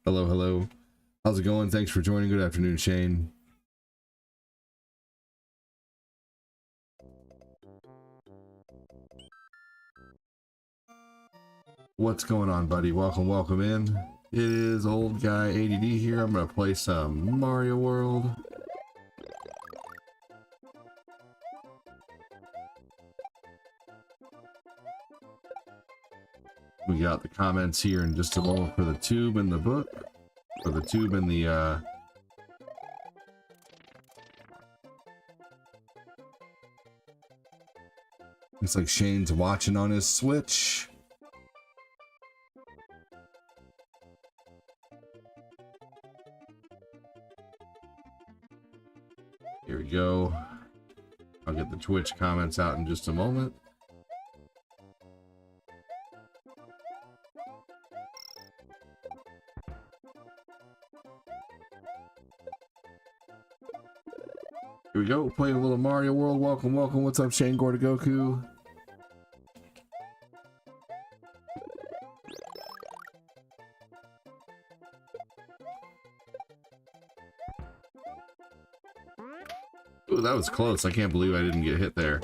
Hello, hello. How's it going? Thanks for joining. Good afternoon, Shane. What's going on, buddy? Welcome in. It is old guy ADD here. I'm gonna play some Mario World. We got the comments here in just a moment for the tube and the book. For the tube and the looks like Shane's watching on his Switch. Here we go. I'll get the Twitch comments out in just a moment. Here we go, playing a little Mario World. Welcome. What's up, Shane Goku? Ooh, that was close. I can't believe I didn't get hit there.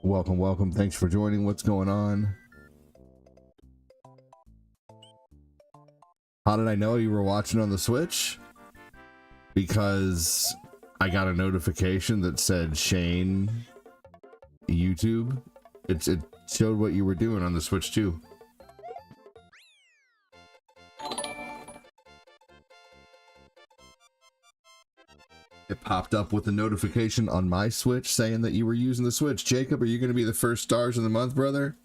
Welcome. Thanks for joining. What's going on? How did I know you were watching on the Switch? Because I got a notification that said Shane YouTube. It showed what you were doing on the Switch too. It popped up with a notification on my Switch saying that you were using the Switch. Jacob, are you going to be the first stars of the month, brother?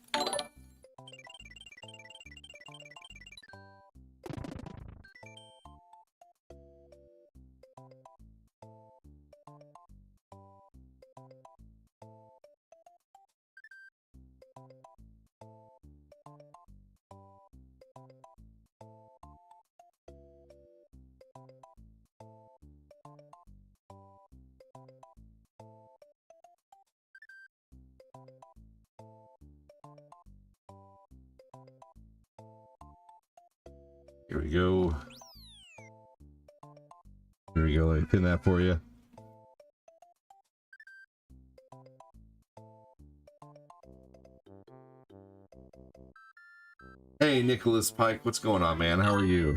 Here we go. There we go. Let me pin that for you. Hey, Nicholas Pike. What's going on, man? How are you?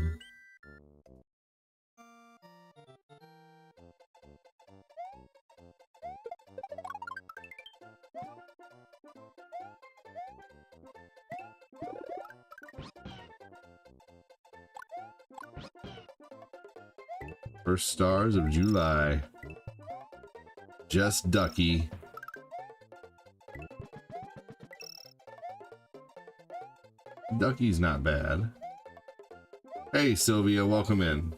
First stars of July. Just Ducky. Ducky's not bad. Hey, Sylvia, welcome in.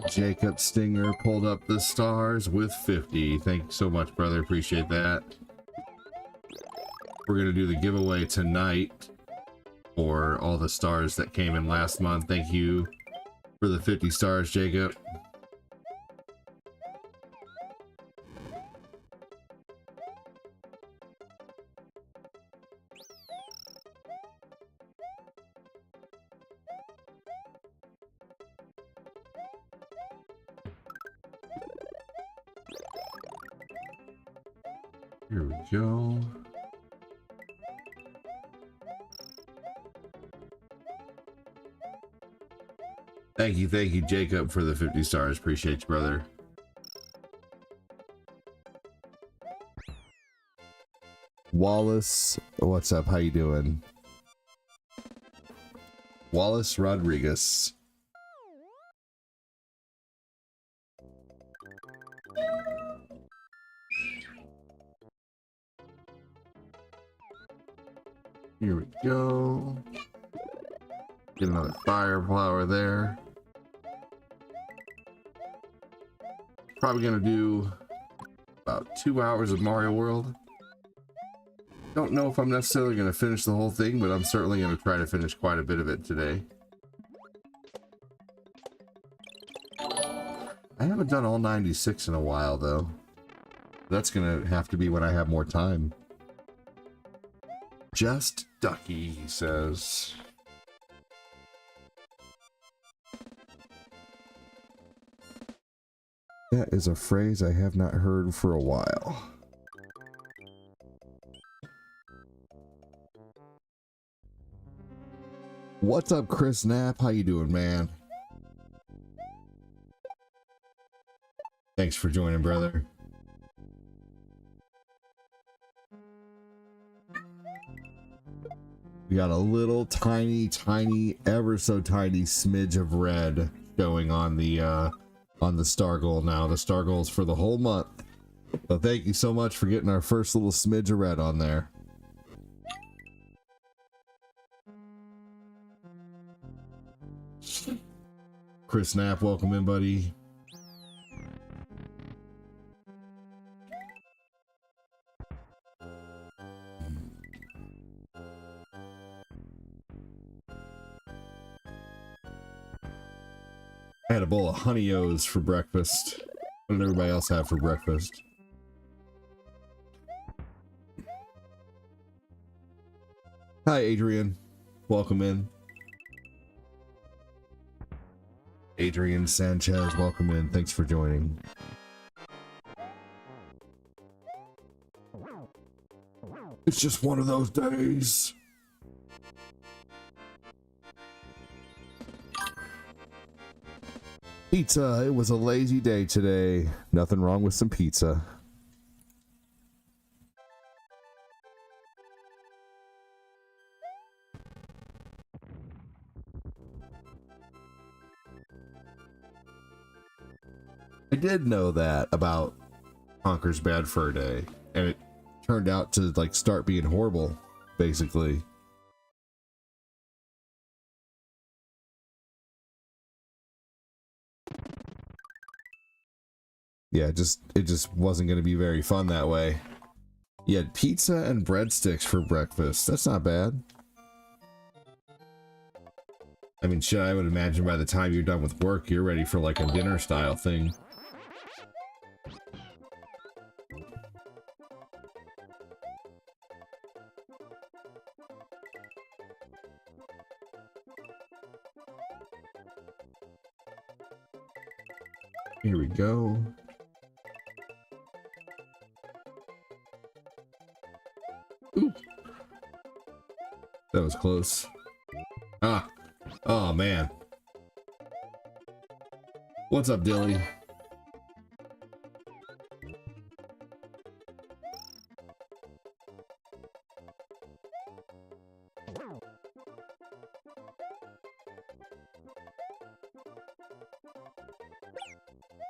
Jacob Stinger pulled up the stars with 50. Thank you so much, brother. Appreciate that. We're going to do the giveaway tonight for all the stars that came in last month. Thank you for the 50 stars, Jacob. Here we go. Thank you, Jacob, for the 50 stars. Appreciate you, brother. Wallace, what's up? How you doing? Wallace Rodriguez. Here we go. Get another fire flower there. Probably gonna do about 2 hours of Mario World. Don't know if I'm necessarily gonna finish the whole thing, but I'm certainly gonna try to finish quite a bit of it today. I haven't done all 96 in a while though. That's gonna have to be when I have more time. Just Ducky, he says. That is a phrase I have not heard for a while. What's up, Chris Knapp? How you doing, man? Thanks for joining, brother. We got a little tiny, ever so tiny smidge of red going on the star goal now. The star goal is for the whole month. So thank you so much for getting our first little smidge of red on there. Chris Knapp, welcome in, buddy. I had a bowl of Honey O's for breakfast. What did everybody else have for breakfast? Hi, Adrian. Welcome in. Adrian Sanchez, welcome in. Thanks for joining. It's just one of those days. Pizza. It was a lazy day today. Nothing wrong with some pizza. I did know that about Conker's Bad Fur Day, and it turned out to like start being horrible, basically. Yeah, it just wasn't going to be very fun that way. You had pizza and breadsticks for breakfast. That's not bad. I mean, shit, I would imagine by the time you're done with work, you're ready for like a dinner style thing. Here we go. Ooh. That was close. Ah. Oh, man. What's up, Dilly?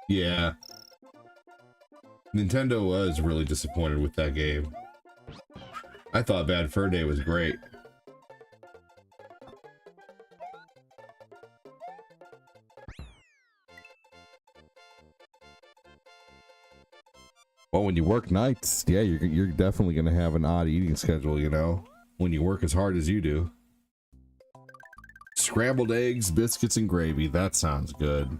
Yeah. Nintendo was really disappointed with that game. I thought Bad Fur Day was great. Well, when you work nights, yeah, you're definitely gonna have an odd eating schedule, you know, when you work as hard as you do. Scrambled eggs, biscuits, and gravy. That sounds good.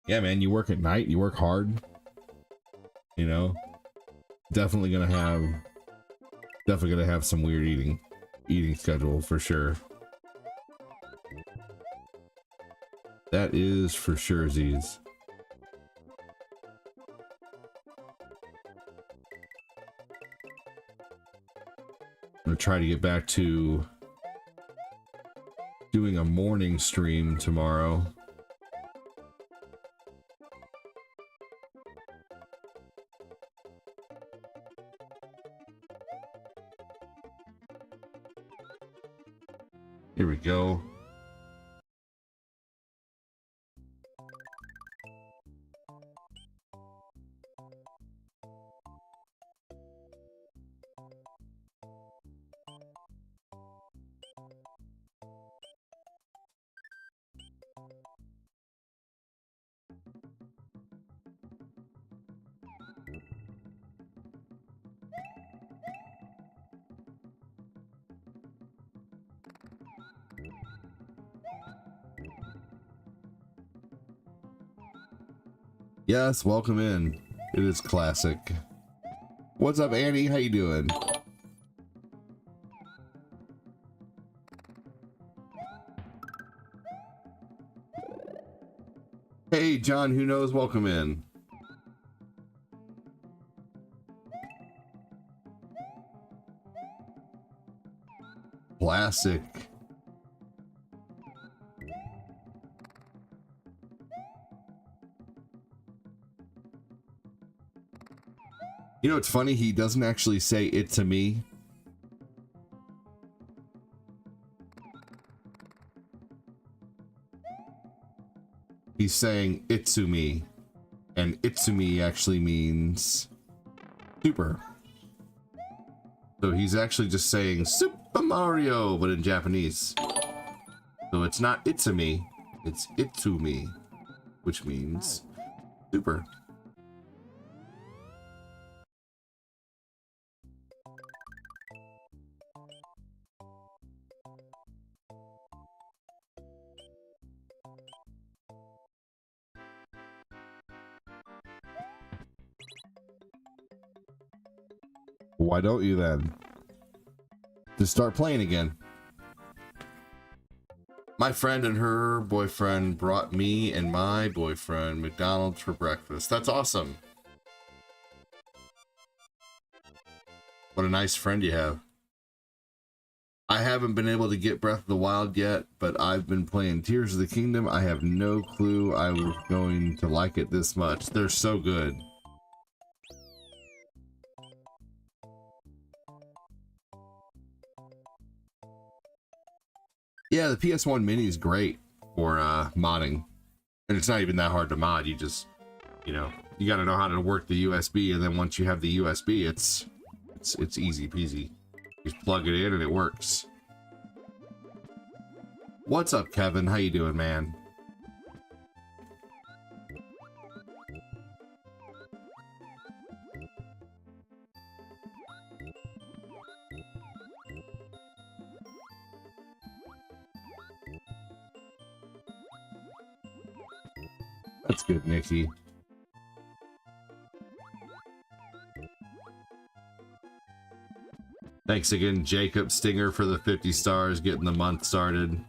Yeah, man, you work at night, you work hard. You know, definitely gonna have some weird eating schedule for sure. That is for sure, Z's. I'm gonna try to get back to doing a morning stream tomorrow. Here we go. Yes, welcome in. It is classic. What's up, Annie? How you doing? Hey, John, who knows? Welcome in. Classic. You know, it's funny, he doesn't actually say it to me. He's saying Itsumi, and Itsumi actually means super. So he's actually just saying Super Mario, but in Japanese. So it's not Itsumi, it's Itsumi, which means super. Why don't you then? Just start playing again. My friend and her boyfriend brought me and my boyfriend McDonald's for breakfast. That's awesome. What a nice friend you have. I haven't been able to get Breath of the Wild yet, but I've been playing Tears of the Kingdom. I have no clue I was going to like it this much. They're so good. Yeah, the PS1 Mini is great for modding. And it's not even that hard to mod. You just, you know, you got to know how to work the USB, and then once you have the USB, it's easy peasy. You just plug it in and it works. What's up, Kevin? How you doing, man? That's good, Nikki. Thanks again, Jacob Stinger, for the 50 stars, getting the month started.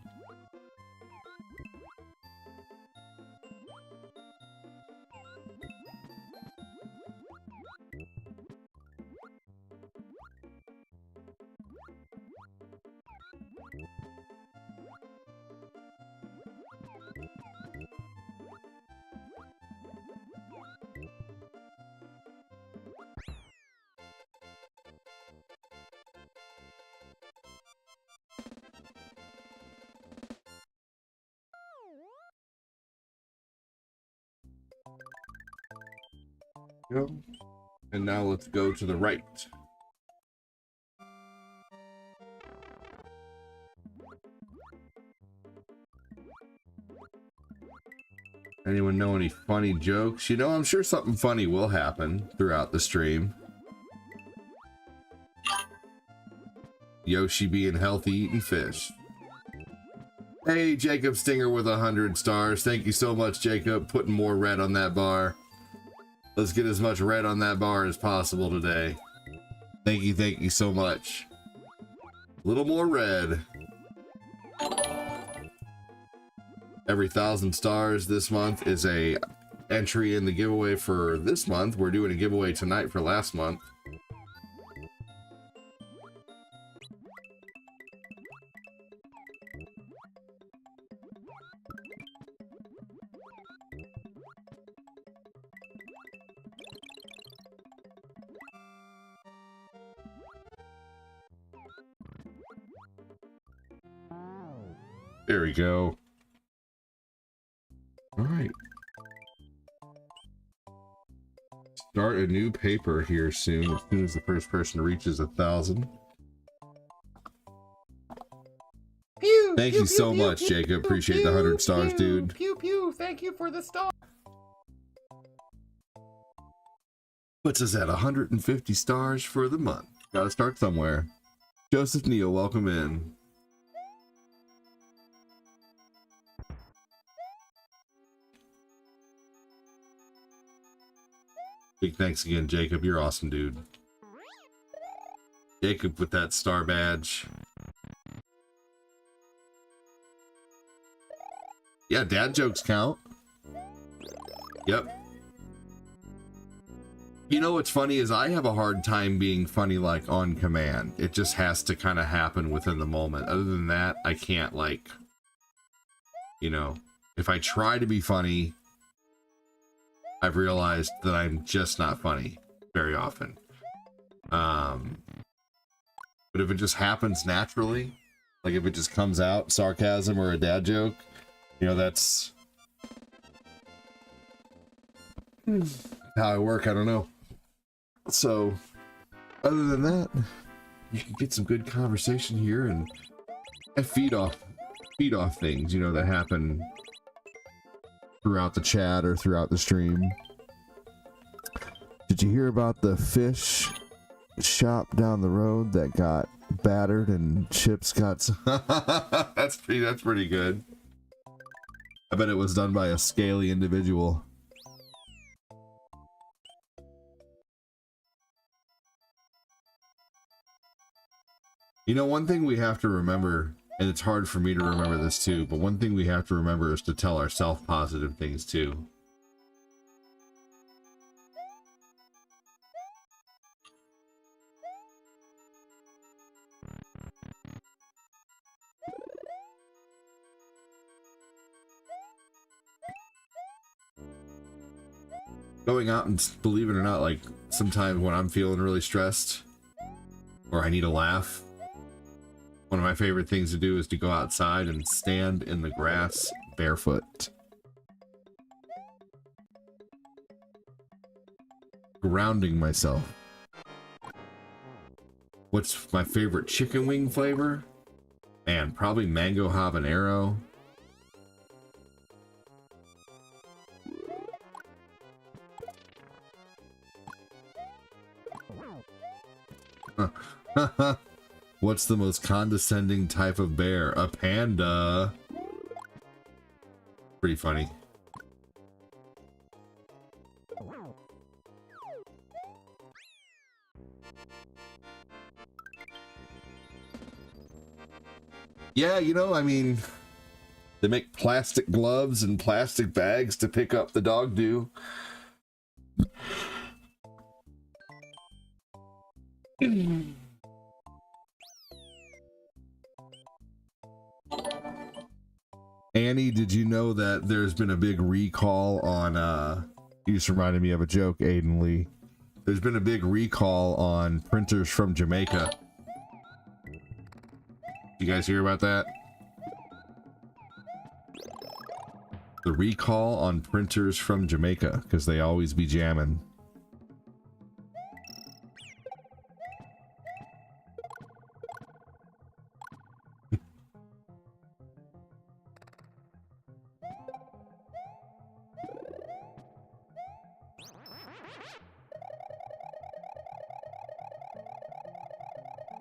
And now let's go to the right. Anyone know any funny jokes? You know, I'm sure something funny will happen throughout the stream. Yoshi being healthy, eating fish. Hey, Jacob Stinger with 100 stars. Thank you so much, Jacob. Putting more red on that bar. Let's get as much red on that bar as possible today. Thank you so much. A little more red. Every 1,000 stars this month is a entry in the giveaway for this month. We're doing a giveaway tonight for last month. There we go. All right. Start a new paper here soon, as soon as the first person reaches 1,000. Thank you so much, Jacob. Appreciate the 100 stars, dude. Pew pew. Thank you for the star. Puts us at 150 stars for the month. Gotta start somewhere. Joseph Neal, welcome in. Big thanks again, Jacob. You're awesome, dude. Jacob with that star badge. Yeah, dad jokes count. Yep. You know what's funny is I have a hard time being funny like on command. It just has to kind of happen within the moment. Other than that, I can't like, you know, if I try to be funny, I've realized that I'm just not funny very often. But if it just happens naturally, like if it just comes out, sarcasm or a dad joke, you know, that's how I work. I don't know. So, other than that, you can get some good conversation here, and I feed off things, you know, that happen throughout the chat or throughout the stream. Did you hear about the fish shop down the road that got battered and chips got? That's pretty good. I bet it was done by a scaly individual. You know, one thing we have to remember, and it's hard for me to remember this too, but one thing we have to remember is to tell ourselves positive things too. Going out and, believe it or not, like sometimes when I'm feeling really stressed or I need a laugh, one of my favorite things to do is to go outside and stand in the grass barefoot. Grounding myself. What's my favorite chicken wing flavor? Man, probably mango habanero. What's the most condescending type of bear? A panda. Pretty funny. Yeah, you know, I mean, they make plastic gloves and plastic bags to pick up the dog do. Annie, did you know that there's been a big recall on, you just reminded me of a joke, Aiden Lee. There's been a big recall on printers from Jamaica. You guys hear about that? The recall on printers from Jamaica, because they always be jamming.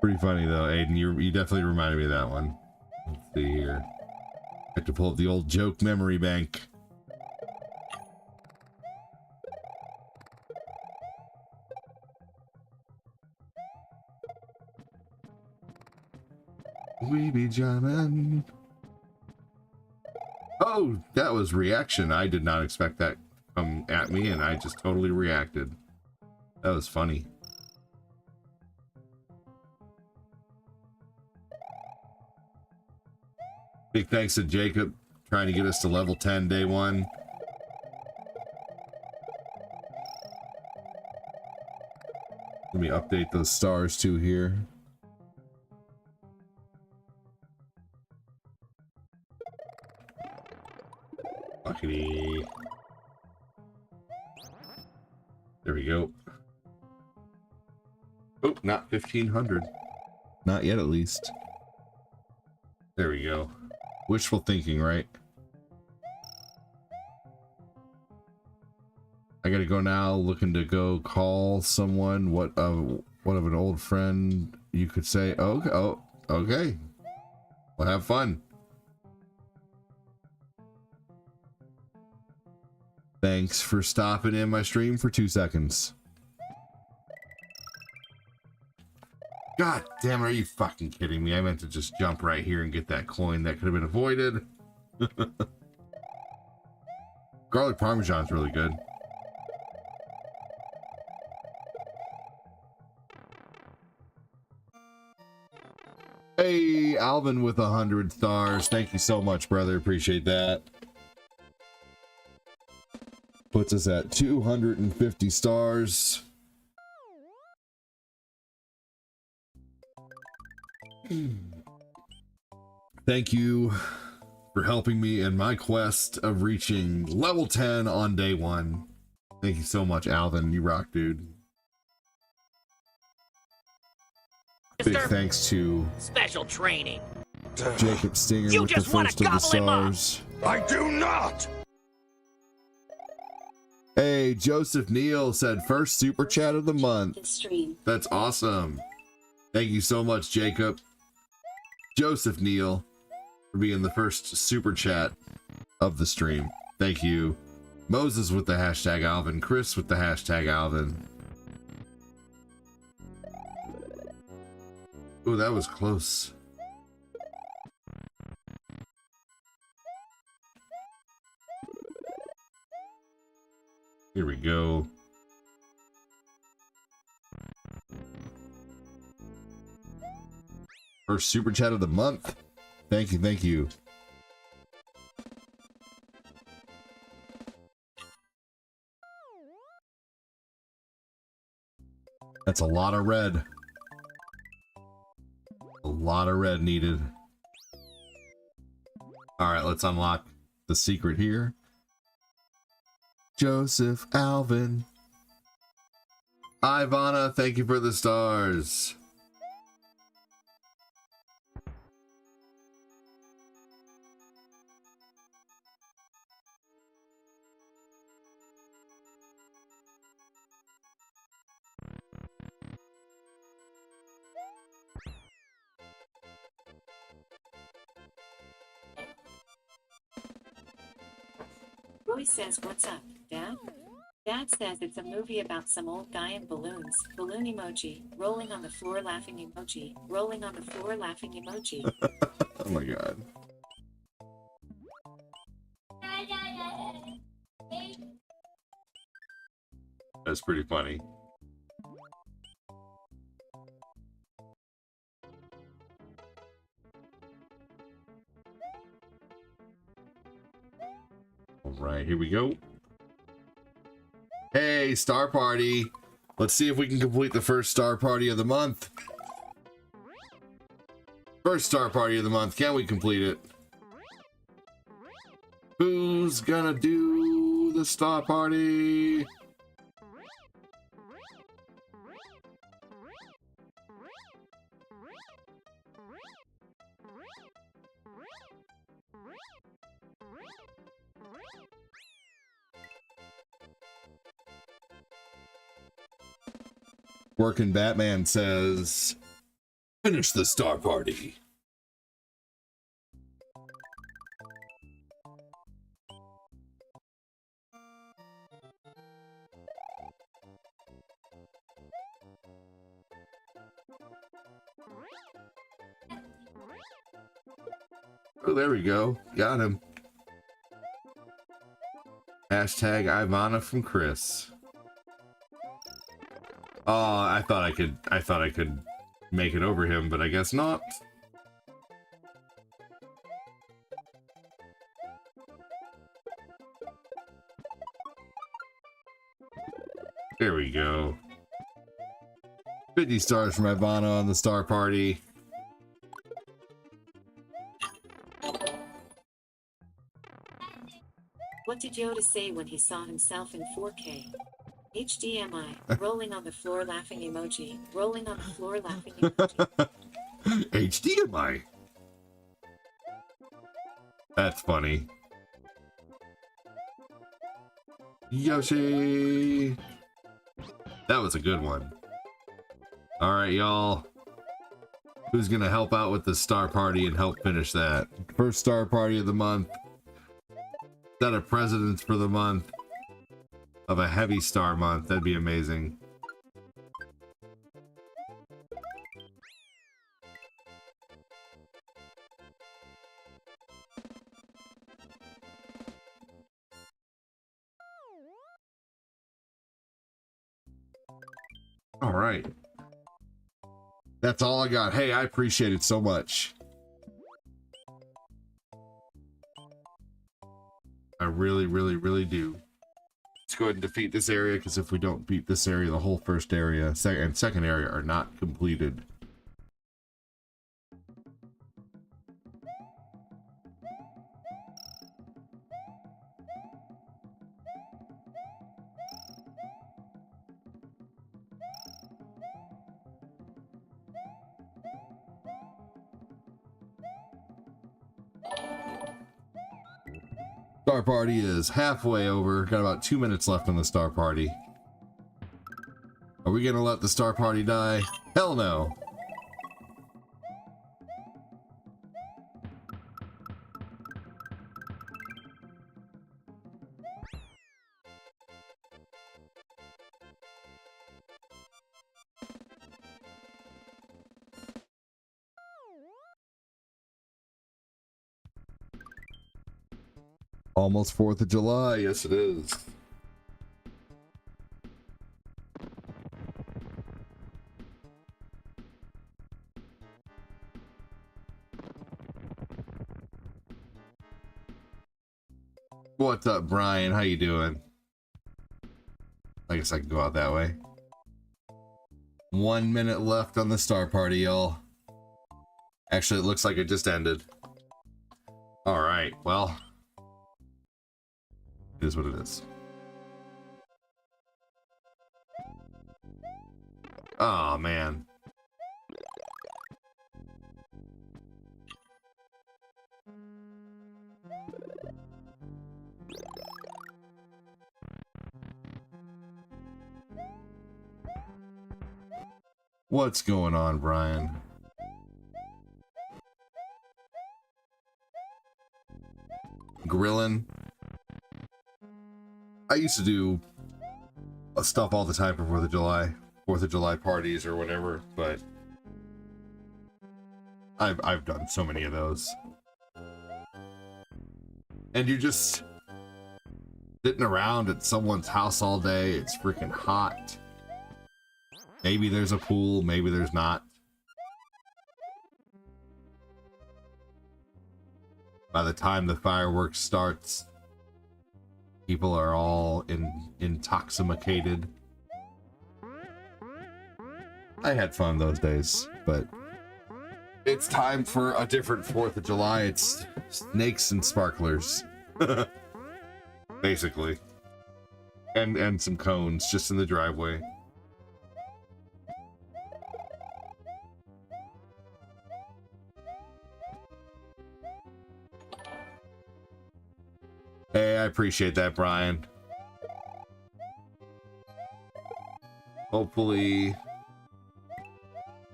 Pretty funny though, Aiden. You definitely reminded me of that one. Let's see here. I have to pull up the old joke memory bank. We be jamming. Oh, that was reaction. I did not expect that to come at me, and I just totally reacted. That was funny. Big thanks to Jacob trying to get us to level 10 day one. Let me update those stars too here. Buckety. There we go. Oh, not 1500. Not yet, at least. There we go. Wishful thinking, right? I gotta go now, looking to go call someone. What of an old friend you could say? Oh, okay. Well, have fun. Thanks for stopping in my stream for 2 seconds. God damn it, are you fucking kidding me? I meant to just jump right here and get that coin. That could have been avoided. Garlic Parmesan's really good. Hey, Alvin with 100 stars. Thank you so much, brother. Appreciate that. Puts us at 250 stars. Thank you for helping me in my quest of reaching level 10 on day 1. Thank you so much, Alvin. You rock, dude. Big thanks to special training. Jacob Stinger You with the just wanna first of the gobble him up. stars. I do not! Hey, Joseph Neal said first super chat of the month. Stream. That's awesome. Thank you so much, Jacob. Joseph Neal for being the first super chat of the stream. Thank you. Moses with the hashtag Alvin. Chris with the hashtag Alvin. Oh, that was close. Here we go. First super chat of the month. Thank you, thank you. That's a lot of red. A lot of red needed. Alright, let's unlock the secret here. Joseph, Alvin. Ivana, thank you for the stars. Roy says, "What's up, Dad?" Dad says it's a movie about some old guy in balloons. Balloon emoji. Rolling on the floor laughing emoji. Rolling on the floor laughing emoji. Oh my god. That's pretty funny. All right, here we go. Hey, Star Party. Let's see if we can complete the first Star Party of the month. First Star Party of the month. Can we complete it? Who's gonna do the Star Party? Working Batman says, finish the Star Party. Oh, there we go. Got him. Hashtag Ivana from Chris. Oh, I thought I could make it over him, but I guess not. There we go. 50 stars from Ivana on the Star Party. What did Yoda say when he saw himself in 4K? HDMI. Rolling on the floor laughing emoji. Rolling on the floor laughing emoji. HDMI. That's funny. Yoshi. That was a good one. All right, y'all. Who's gonna help out with the Star Party and help finish that? First Star Party of the month. Set of presidents for the month. of a heavy star month. That'd be amazing. All right. That's all I got. Hey, I appreciate it so much. I really, really, really do. Let's go ahead and defeat this area, because if we don't beat this area, the whole first area and second area are not completed. Star Party is halfway over. Got about 2 minutes left on the Star Party. Are we gonna let the Star Party die? Hell no. Almost 4th of July. Yes, it is. What's up, Brian? How you doing? I guess I can go out that way. 1 minute left on the Star Party, y'all. Actually, it looks like it just ended. All right, well, it is what it is. Oh, man. What's going on, Brian? Grilling. I used to do stuff all the time for 4th of July parties or whatever, but I've done so many of those. And you're just sitting around at someone's house all day. It's freaking hot. Maybe there's a pool, maybe there's not. By the time the fireworks starts, people are all intoxicated. I had fun those days, but it's time for a different 4th of July. It's snakes and sparklers. Basically. And some cones just in the driveway. Hey, I appreciate that, Brian. Hopefully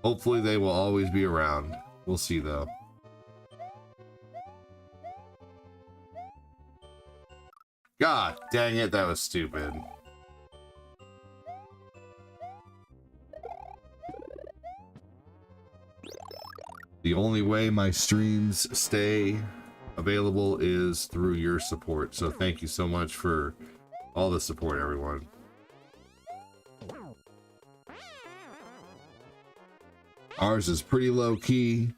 they will always be around. We'll see, though. God dang it, that was stupid. The only way my streams stay available is through your support, so thank you so much for all the support, everyone. Ours is pretty low key.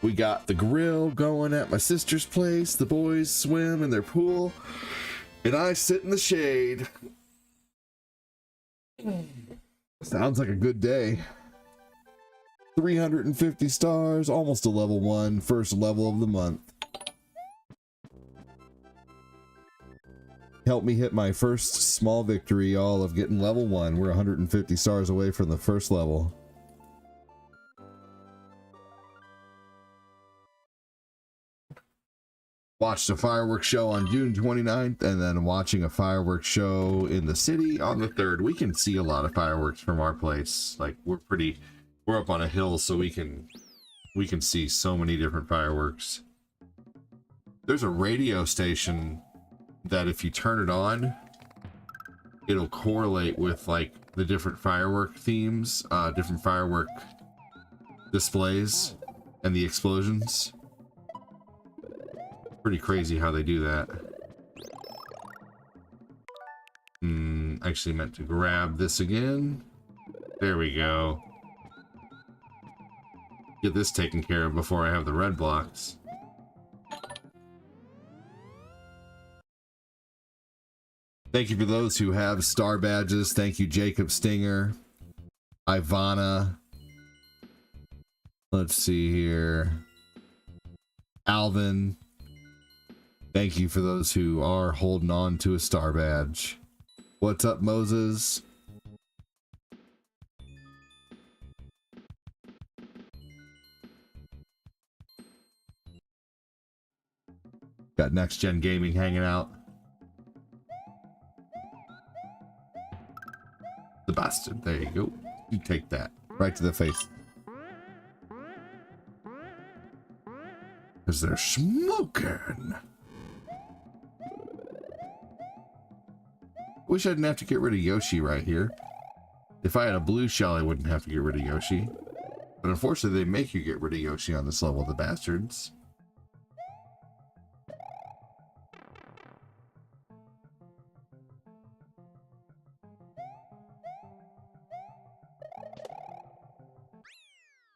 We got the grill going at my sister's place, the boys swim in their pool, and I sit in the shade. Sounds like a good day. 350 stars, almost a level 1, first level of the month. Help me hit my first small victory, all of getting level 1. We're 150 stars away from the first level. Watched a fireworks show on June 29th, and then watching a fireworks show in the city on the 3rd. We can see a lot of fireworks from our place. Like, we're up on a hill, so we can see so many different fireworks. There's a radio station that if you turn it on, it'll correlate with like the different firework themes, different firework displays, and the explosions. Pretty crazy how they do that. Actually meant to grab this again. There we go. Get this taken care of before I have the red blocks. Thank you for those who have star badges. Thank you, Jacob Stinger, Ivana. Let's see here. Alvin. Thank you for those who are holding on to a star badge. What's up, Moses? Got Next Gen Gaming hanging out. The bastard. There you go. You take that. Right to the face. Because they're smoking. Wish I didn't have to get rid of Yoshi right here. If I had a blue shell, I wouldn't have to get rid of Yoshi. But unfortunately, they make you get rid of Yoshi on this level, the bastards.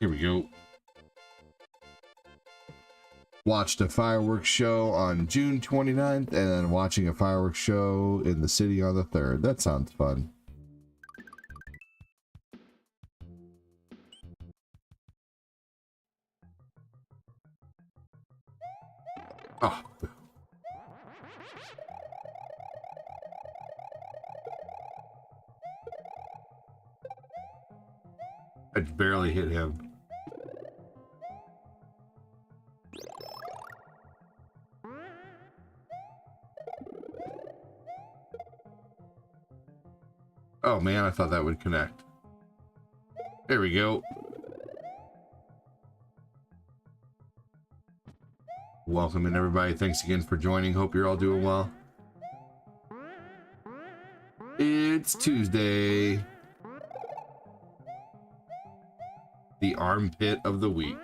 Here we go. Watched a fireworks show on June 29th, and then watching a fireworks show in the city on the 3rd. That sounds fun. Oh. I barely hit him. Oh man, I thought that would connect. There we go. Welcome in, everybody. Thanks again for joining. Hope you're all doing well. It's Tuesday. The armpit of the week.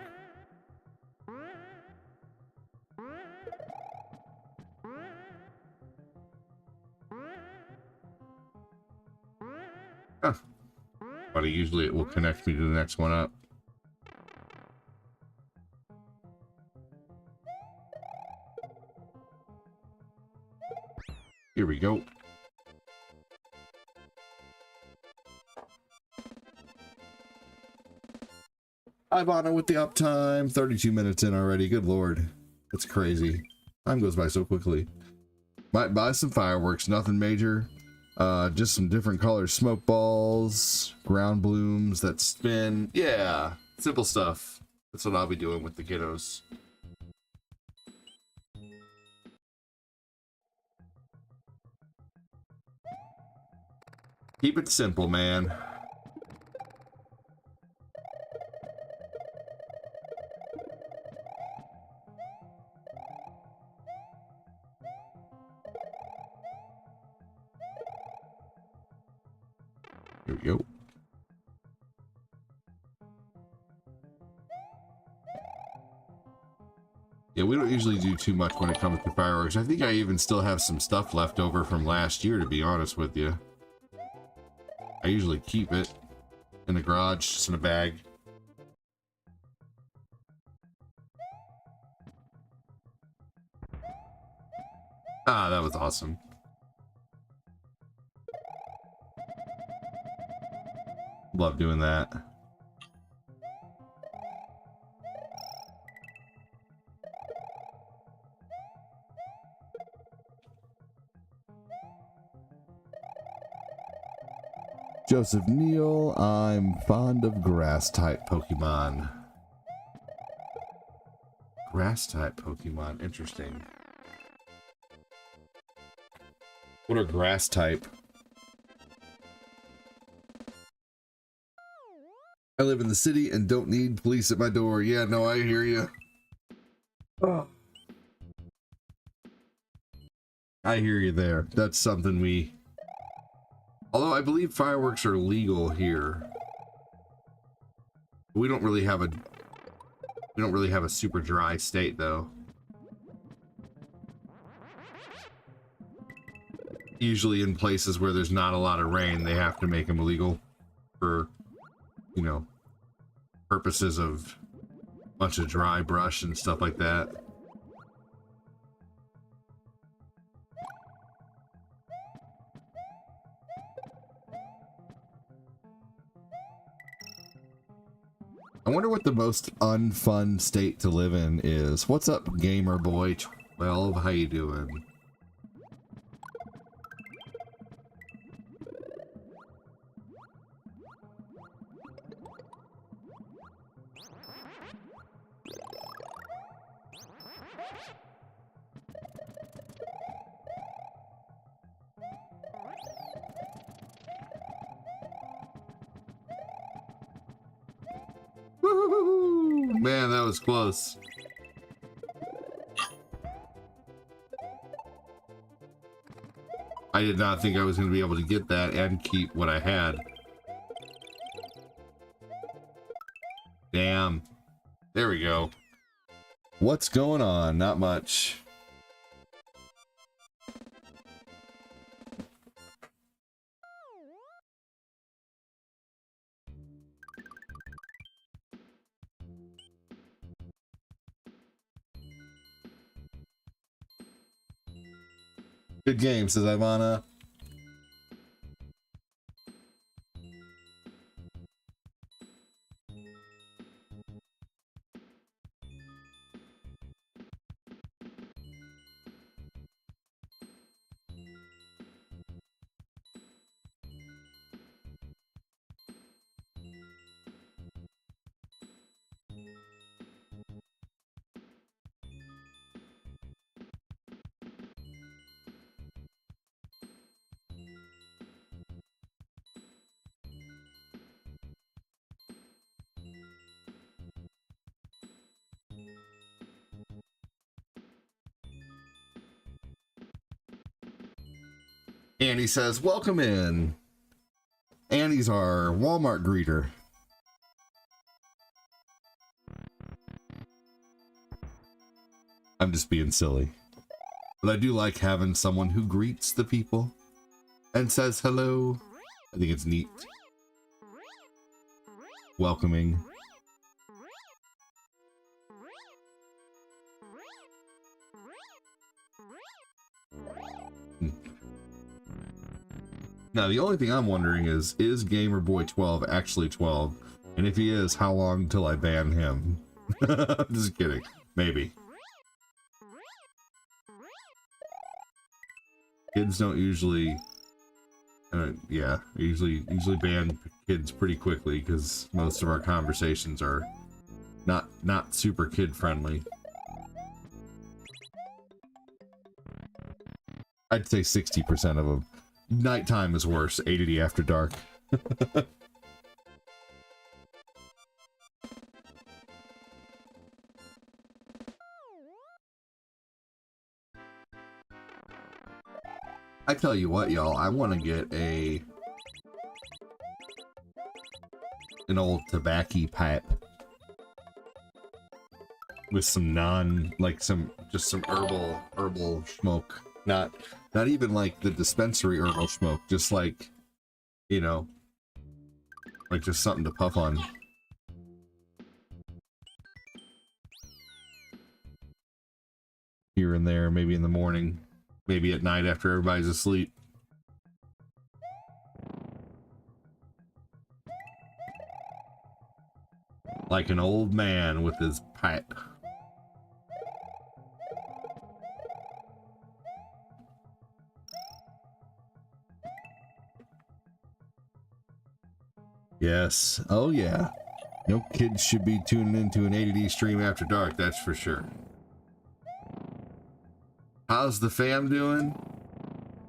Huh. But usually it will connect me to the next one up. Here we go. Ivana with the uptime. 32 minutes in already. Good lord. That's crazy. Time goes by so quickly. Might buy some fireworks. Nothing major. Just some different color smoke balls. Ground blooms that spin. Yeah. Simple stuff. That's what I'll be doing with the kiddos. Keep it simple, man. Here we go. Yeah, we don't usually do too much when it comes to fireworks. I think I even still have some stuff left over from last year, to be honest with you. I usually keep it in the garage, just in a bag. Ah, that was awesome. Love doing that. Joseph Neal, I'm fond of grass-type Pokemon. Grass-type Pokemon, interesting. What are grass-type? I live in the city and don't need police at my door. Yeah, no, I hear you. Oh. I hear you there. That's something we Although I believe fireworks are legal here. We don't really have a super dry state though. Usually in places where there's not a lot of rain, they have to make them illegal for, you know, purposes of a bunch of dry brush and stuff like that. I wonder what the most unfun state to live in is. What's up, Gamer Boy 12? How you doing? Woo-hoo-hoo-hoo! Man, that was close. I did not think I was going to be able to get that and keep what I had. Damn. There we go. What's going on? Not much. Good game, says Ivana. Annie says, welcome in. Annie's our Walmart greeter. I'm just being silly. But I do like having someone who greets the people and says hello. I think it's neat. Welcoming. Now, the only thing I'm wondering is Gamer Boy 12 actually 12? And if he is, how long till I ban him? I'm just kidding. Maybe. Kids don't usually... yeah, usually ban kids pretty quickly because most of our conversations are not super kid-friendly. I'd say 60% of them. Nighttime is worse. ADD after dark. I tell you what, y'all, I want to get an old tobacco pipe with some just some herbal smoke. Not even like the dispensary herbal smoke, just like, you know, like just something to puff on. Here and there, maybe in the morning, maybe at night after everybody's asleep. Like an old man with his pipe. Yes. Oh, yeah. No kids should be tuning into an ADD stream after dark, that's for sure. How's the fam doing?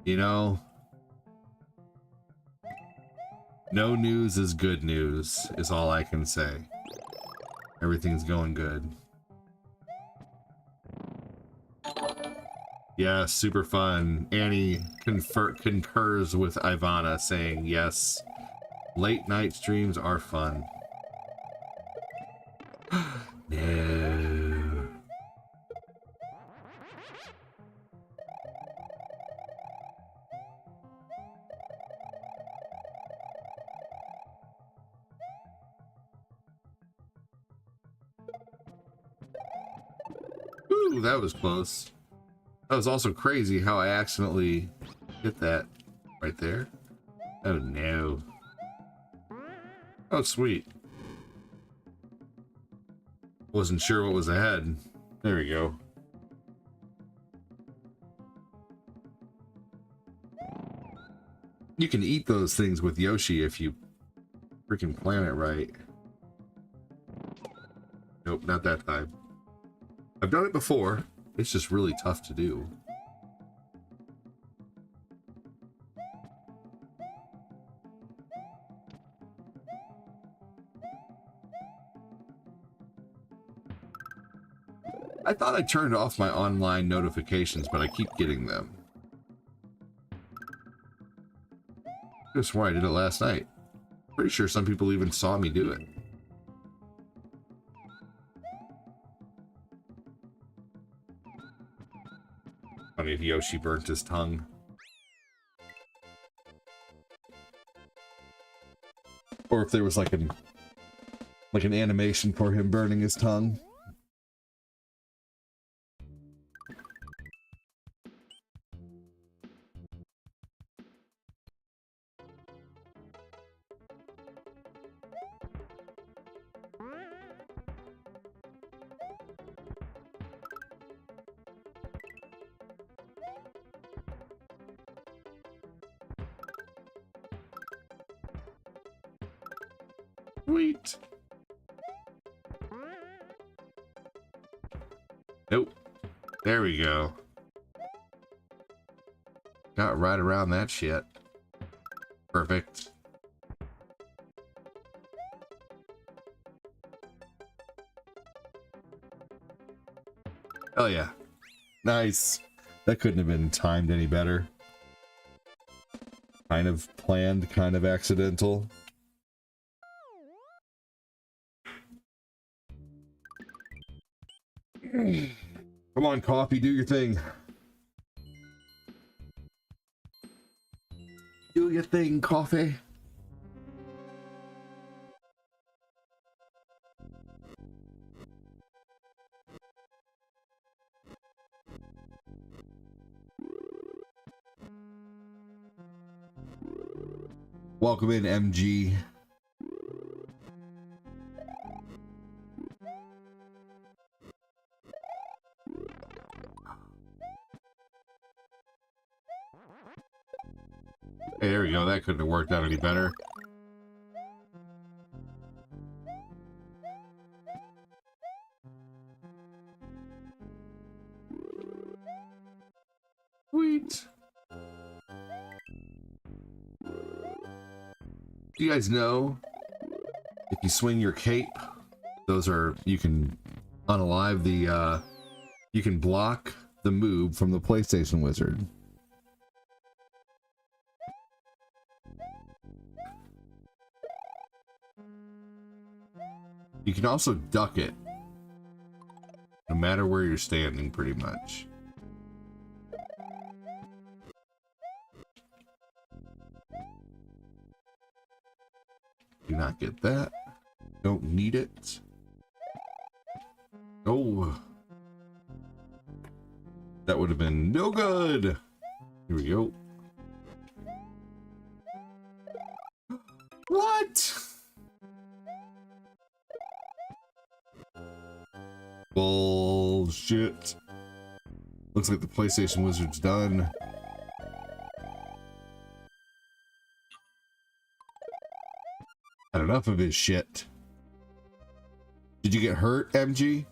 You know, no news is good news, is all I can say. Everything's going good. Yeah, super fun. Annie concurs with Ivana, saying yes, late night streams are fun. No. Ooh, that was close. That was also crazy how I accidentally hit that right there. Oh no. Oh, sweet. Wasn't sure what was ahead. There we go. You can eat those things with Yoshi if you freaking plan it right. Nope, not that time. I've done it before. It's just really tough to do. I thought I turned off my online notifications, but I keep getting them. I swore I did it last night. Pretty sure some people even saw me do it. Funny if Yoshi burnt his tongue. Or if there was like an animation for him burning his tongue. Sweet. Nope. There we go. Got right around that shit. Perfect. Oh yeah. Nice. That couldn't have been timed any better. Kind of planned, kind of accidental. Come on, coffee, do your thing. Do your thing, coffee. Welcome in, MG. Hey, there we go. That couldn't have worked out any better. Sweet. Do you guys know if you swing your cape, those are, you can unalive the, you can block the move from the PlayStation Wizard. You can also duck it, no matter where you're standing, pretty much. Do not get that. Don't need it. Oh. That would have been no good. Here we go. What? Bullshit. Looks like the PlayStation Wizard's done. Had enough of his shit. Did you get hurt, MG?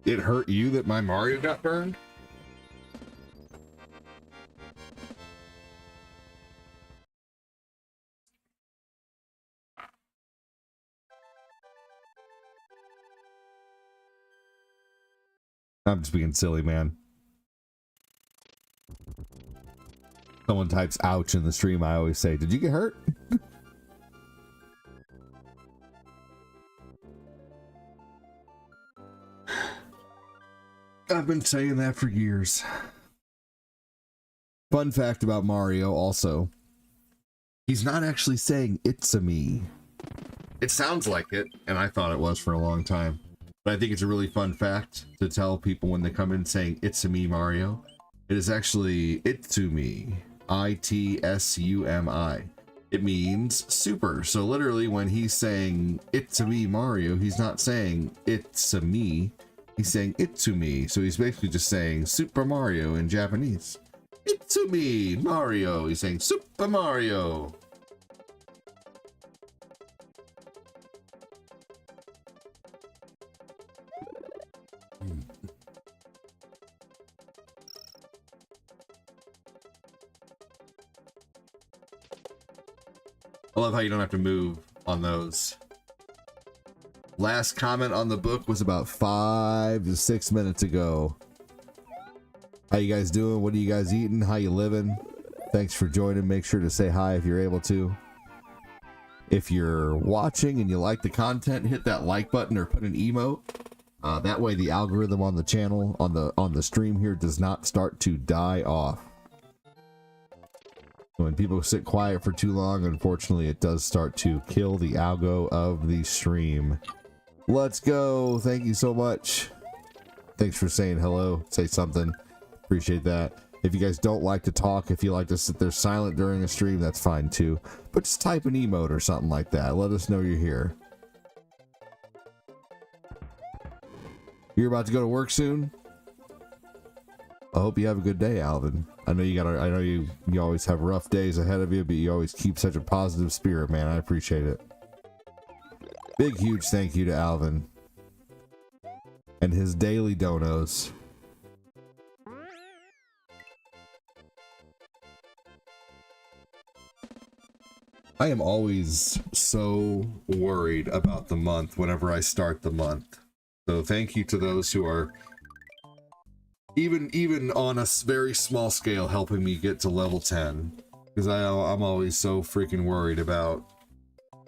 It hurt you that my Mario got burned? I'm just being silly, man. Someone types ouch in the stream, I always say, did you get hurt? I've been saying that for years. Fun fact about Mario also. He's not actually saying it's a me. It sounds like it, and I thought it was for a long time. But I think it's a really fun fact to tell people when they come in saying it's a me Mario. It is actually Itsumi. I-T-S-U-M-I. It means super. So literally when he's saying it's a me Mario, he's not saying it's a me. He's saying Itsumi. So he's basically just saying Super Mario in Japanese. Itsumi Mario. He's saying Super Mario. I love how you don't have to move on those. Last comment on the book was about 5 to 6 minutes ago. How you guys doing? What are you guys eating? How you living? Thanks for joining. Make sure to say hi if you're able to. If you're watching and you like the content, hit that like button or put an emote. That way the algorithm on the channel, on the stream here, does not start to die off. When people sit quiet for too long, unfortunately, it does start to kill the algo of the stream. Let's go. Thank you so much. Thanks for saying hello. Say something. Appreciate that. If you guys don't like to talk, if you like to sit there silent during a stream, that's fine too. But just type an emote or something like that. Let us know you're here. You're about to go to work soon? I hope you have a good day, Alvin. I know you always have rough days ahead of you, but you always keep such a positive spirit, man. I appreciate it. Big, huge thank you to Alvin and his daily donos. I am always so worried about the month whenever I start the month. So thank you to those who are even on a very small scale helping me get to level 10, because I'm always so freaking worried about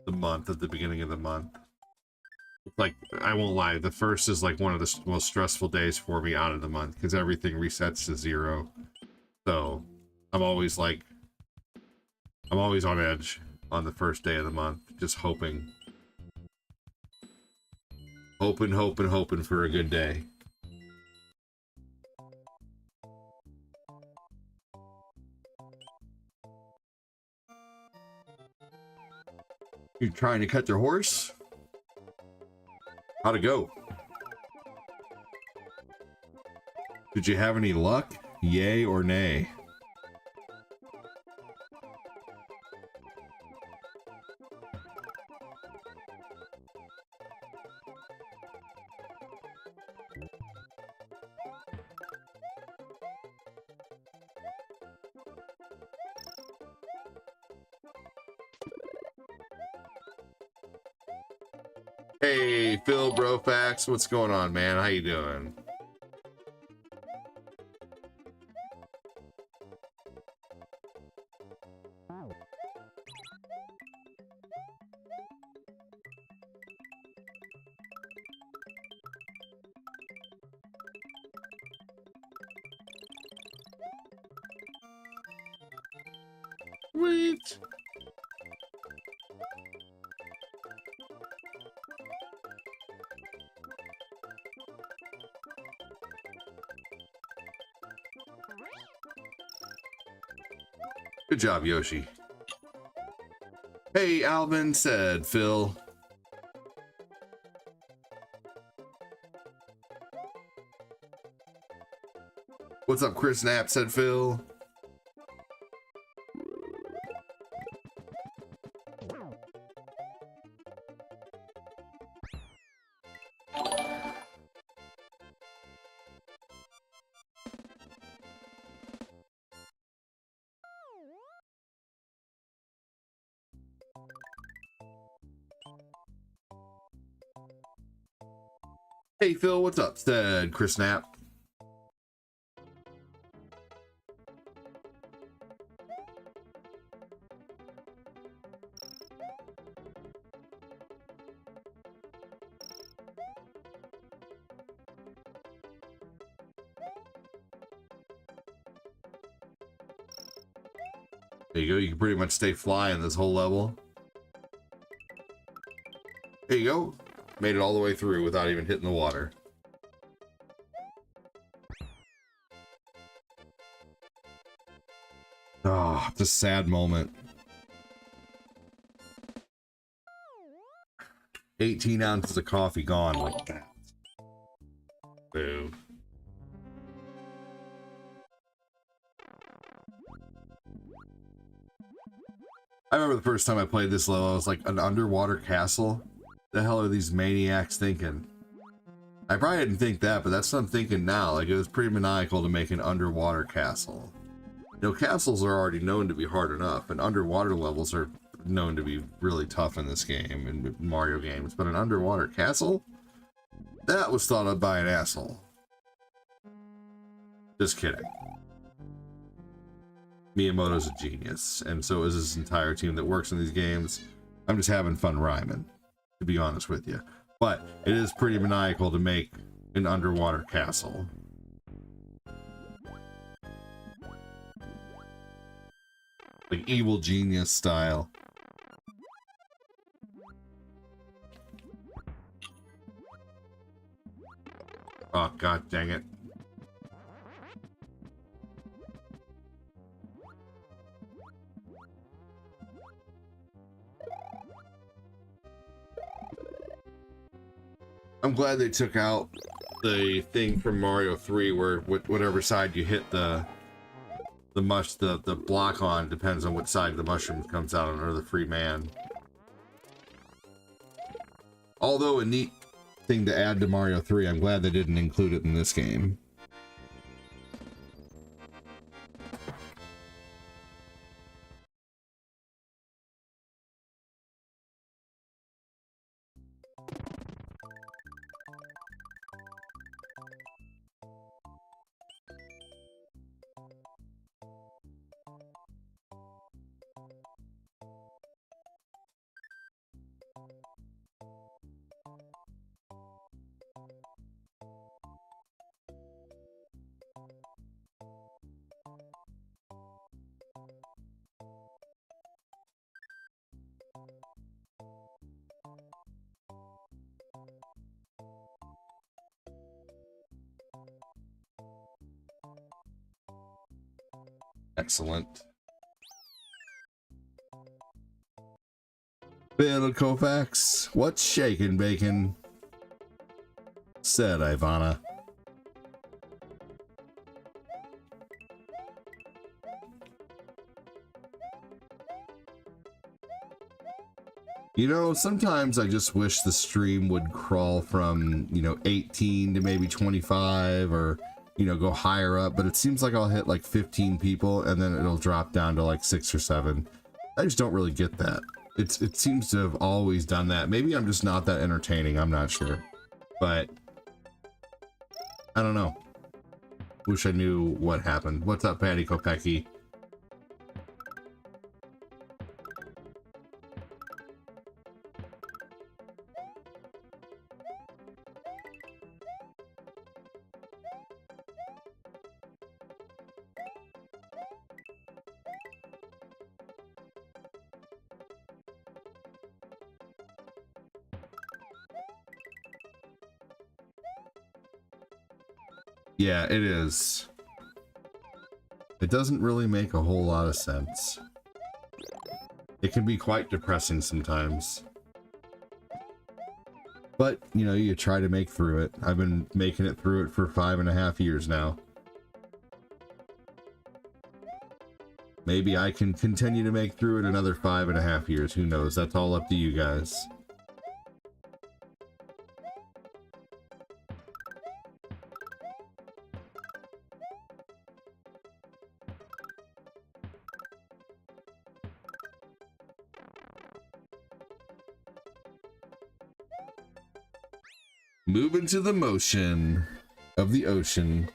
the month at the beginning of the month. Like, I won't lie, the first is like one of the most stressful days for me out of the month because everything resets to 0. So I'm always on edge on the first day of the month, just hoping for a good day. You're trying to cut your horse? How'd it go? Did you have any luck? Yay or nay? Hey, Phil Brofax, what's going on, man? How you doing? Sweet. Good job, Yoshi. Hey, Alvin, said Phil. What's up, Chris Knapp, said Phil. Hey Phil, what's up? Said Chris Knapp. There you go. You can pretty much stay flying this whole level. There you go. Made it all the way through without even hitting the water. Ah, it's a sad moment. 18 ounces of coffee gone like that. Boo. I remember the first time I played this level, I was like, an underwater castle? The hell are these maniacs thinking? I probably didn't think that, but that's what I'm thinking now. Like, it was pretty maniacal to make an underwater castle. You know, castles are already known to be hard enough, and underwater levels are known to be really tough in this game, in Mario games. But an underwater castle? That was thought of by an asshole. Just kidding. Miyamoto's a genius, and so is his entire team that works in these games. I'm just having fun rhyming, to be honest with you. But it is pretty maniacal to make an underwater castle. Like evil genius style. Oh, god dang it. I'm glad they took out the thing from Mario 3 where whatever side you hit the block on depends on what side the mushroom comes out on, or the free man. Although a neat thing to add to Mario 3, I'm glad they didn't include it in this game. Excellent. Bill Kovacs, what's shaking, bacon? Said Ivana. You know, sometimes I just wish the stream would crawl from, 18 to maybe 25, or, go higher up, but it seems like I'll hit like 15 people and then it'll drop down to like 6 or 7. I just don't really get that. It seems to have always done that. Maybe I'm just not that entertaining, I'm not sure. But I don't know. Wish I knew what happened. What's up, Patty Kopecki? Yeah, it is. It doesn't really make a whole lot of sense. It can be quite depressing sometimes. But, you try to make through it. I've been making it through it for 5.5 years now. Maybe I can continue to make through it another 5.5 years. Who knows? That's all up to you guys. Move into the motion of the ocean.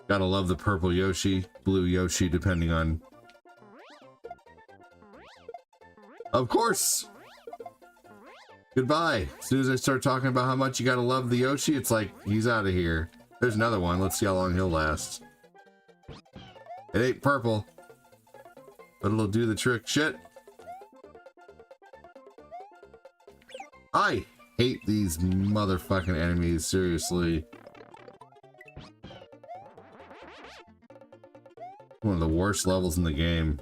Gotta love the purple Yoshi, blue Yoshi, depending on... Of course! Goodbye. As soon as I start talking about how much you gotta love the Yoshi, it's like, he's out of here. There's another one. Let's see how long he'll last. It ain't purple, but it'll do the trick. Shit. I hate these motherfucking enemies, seriously. One of the worst levels in the game.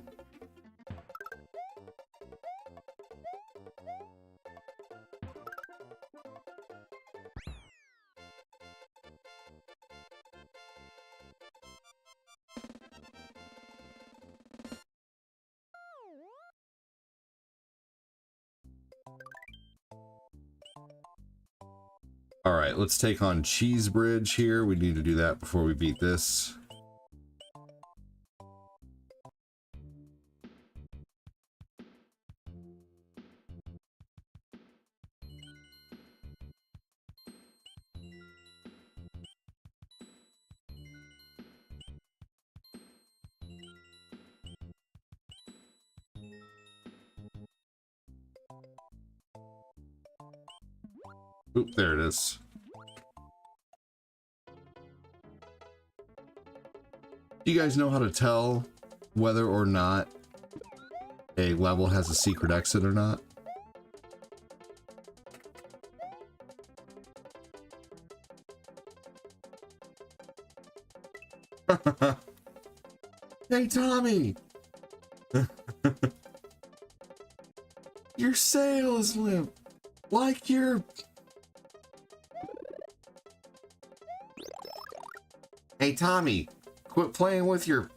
All right, let's take on Cheese Bridge here. We need to do that before we beat this. Oop, there it is. Do you guys know how to tell whether or not a level has a secret exit or not? Hey, Tommy! Your sail is limp, like your... Hey, Tommy, quit playing with your...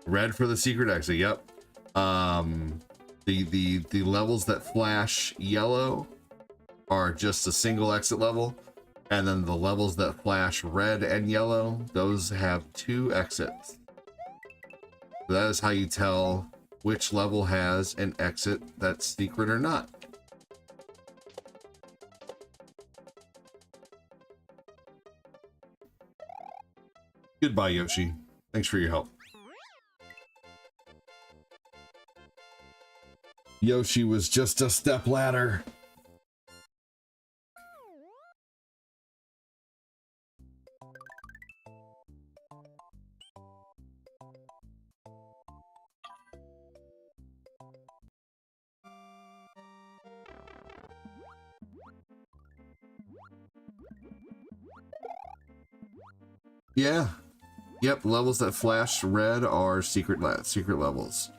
Red for the secret exit, yep. The levels that flash yellow are just a single exit level, and then the levels that flash red and yellow, those have 2 exits. So that is how you tell which level has an exit that's secret or not. Goodbye, Yoshi. Thanks for your help. Yoshi was just a step ladder. Yeah. Yep, levels that flash red are secret levels.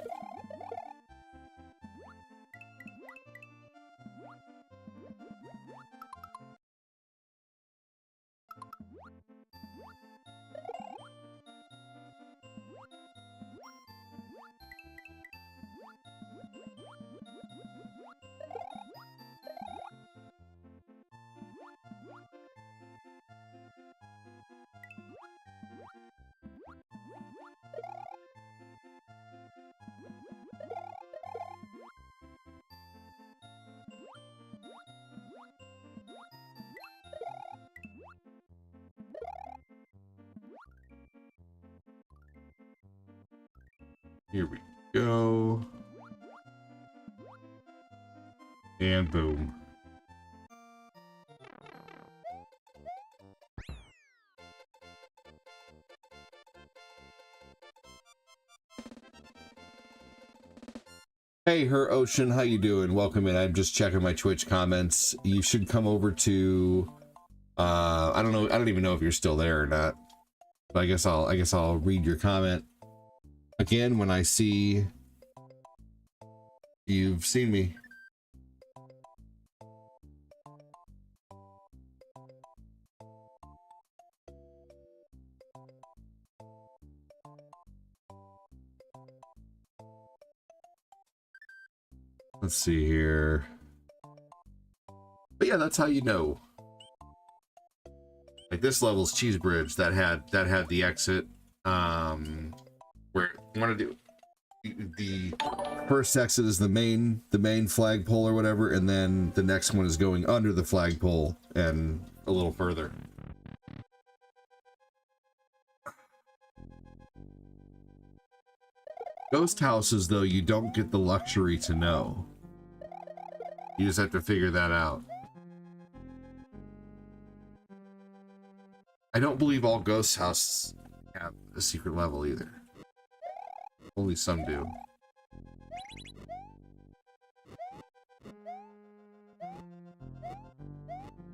Here we go. And boom. Hey, Her Ocean, how you doing? Welcome in. I'm just checking my Twitch comments. You should come over to I don't know, I don't even know if you're still there or not. But I guess I'll read your comment again when I see you've seen me. Let's see here. But yeah, that's how you know. Like this level's Cheese Bridge that had the exit. Where you want to do the first exit is the main flagpole or whatever, and then the next one is going under the flagpole and a little further. Ghost houses, though, you don't get the luxury to know. You just have to figure that out. I don't believe all ghost houses have a secret level either. Only some do.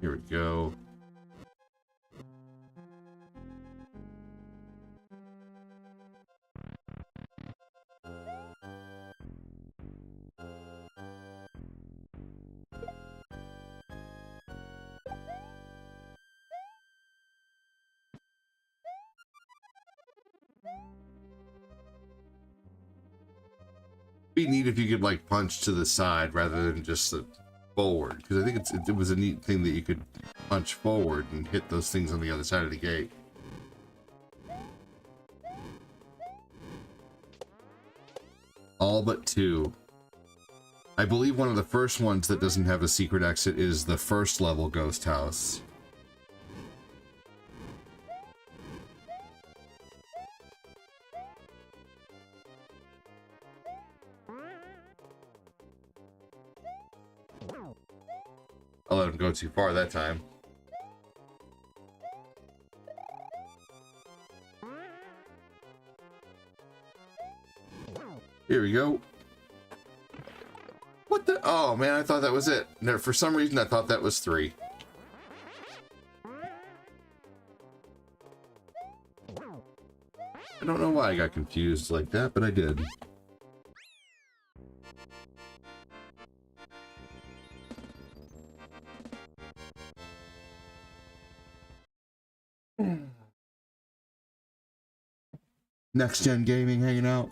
Here we go. Be neat if you could like punch to the side rather than just forward, because I think it was a neat thing that you could punch forward and hit those things on the other side of the gate. All but two. I believe one of the first ones that doesn't have a secret exit is the first level ghost house. I let him go too far that time. Here we go. What the? Oh man, I thought that was it. No, for some reason I thought that was 3. I don't know why I got confused like that, but I did. Next Gen Gaming hanging out.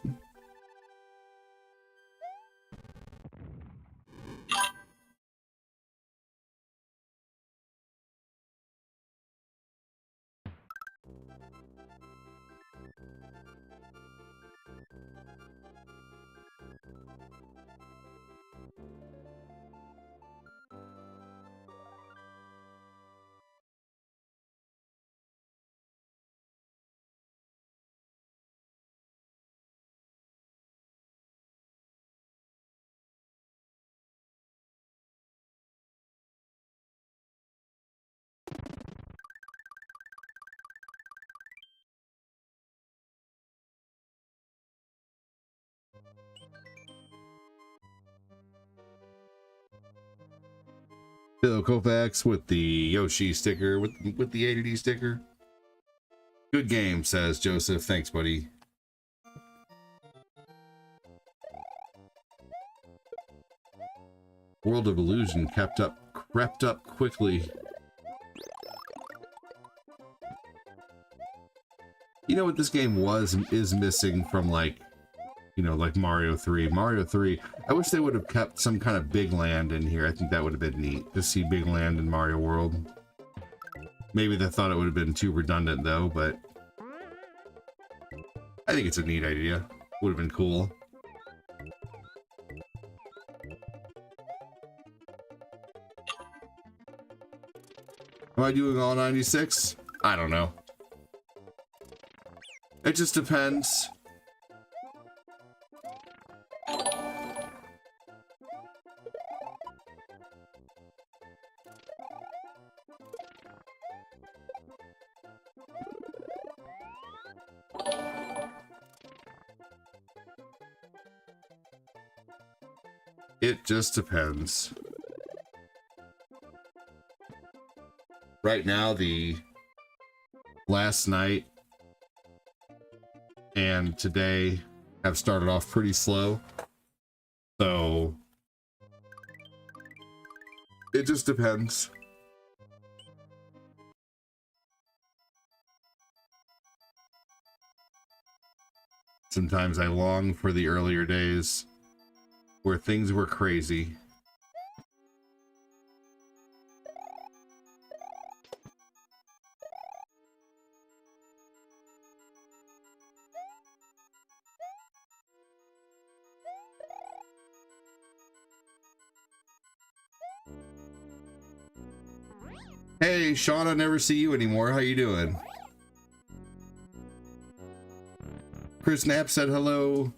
Hello, Kovacs with the Yoshi sticker, with the ADD sticker. Good game, says Joseph. Thanks, buddy. World of Illusion crept up quickly. You know what this game is missing from, like, you know, like Mario 3. Mario 3, I wish they would have kept some kind of big land in here. I think that would have been neat to see big land in Mario World. Maybe they thought it would have been too redundant though, but I think it's a neat idea. Would have been cool. Am I doing all 96? I don't know. It just depends. It just depends. Right now, the last night and today have started off pretty slow. So it just depends. Sometimes I long for the earlier days. where things were crazy. Hey, Sean, I never see you anymore. How you doing? Chris Knapp said hello.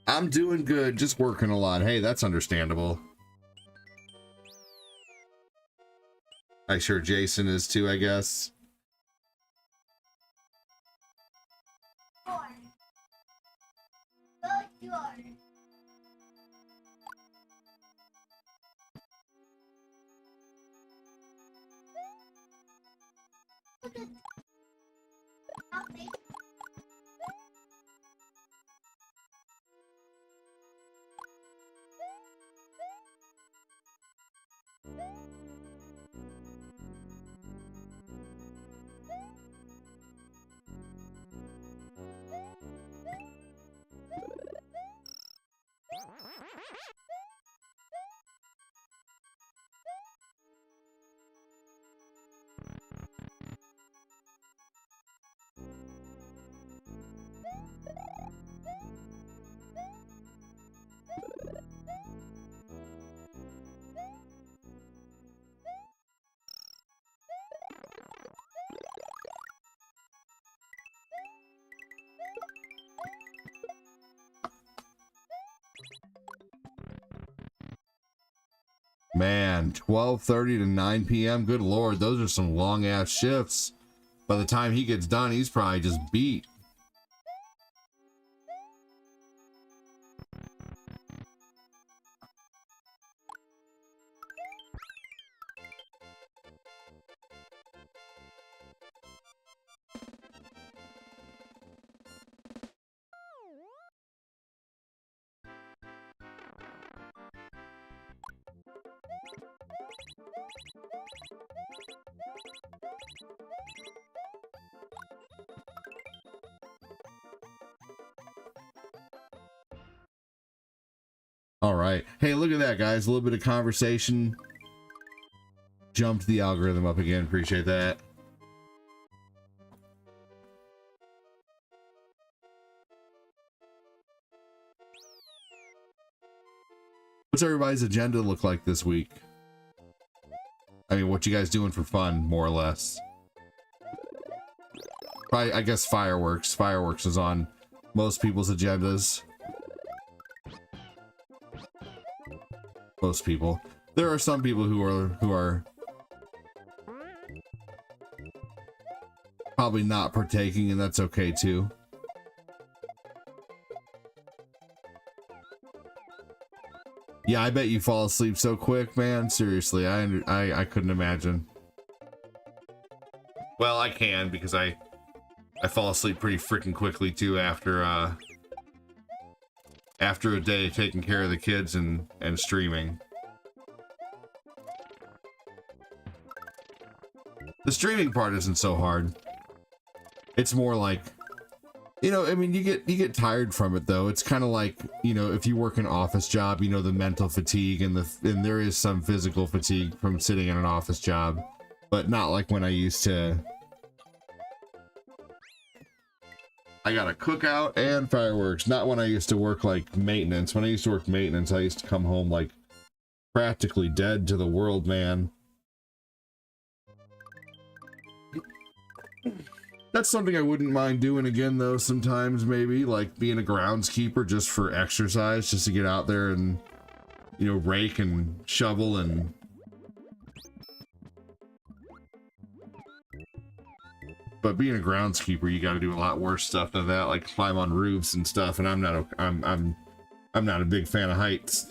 I'm doing good, just working a lot. Hey, that's understandable. I'm sure Jason is too, I guess. Man, 12:30 to 9 p.m. Good Lord, those are some long ass shifts. By the time he gets done, he's probably just beat. All right. Hey, look at that, guys. A little bit of conversation. Jumped the algorithm up again. Appreciate that. What's everybody's agenda look like this week? I mean, what you guys doing for fun, more or less? Probably, I guess fireworks. Fireworks is on most people's agendas. Most people. There are some people who are probably not partaking, and that's okay too. Yeah, I bet you fall asleep so quick, man. Seriously, I couldn't imagine. Well, I can because I fall asleep pretty freaking quickly too after a day taking care of the kids and streaming. The streaming part isn't so hard. It's more like, you know, I mean, you get tired from it though. It's kind of like, you know, if you work an office job, you know, the mental fatigue and there is some physical fatigue from sitting in an office job, but not like when I used to. I got a cookout and fireworks. Not when I used to work like maintenance. When I used to work maintenance, I used to come home like practically dead to the world, man. That's something I wouldn't mind doing again, though, sometimes, maybe, like being a groundskeeper just for exercise, just to get out there and, you know, rake and shovel and... But being a groundskeeper, you got to do a lot worse stuff than that, like climb on roofs and stuff, and I'm not a big fan of heights.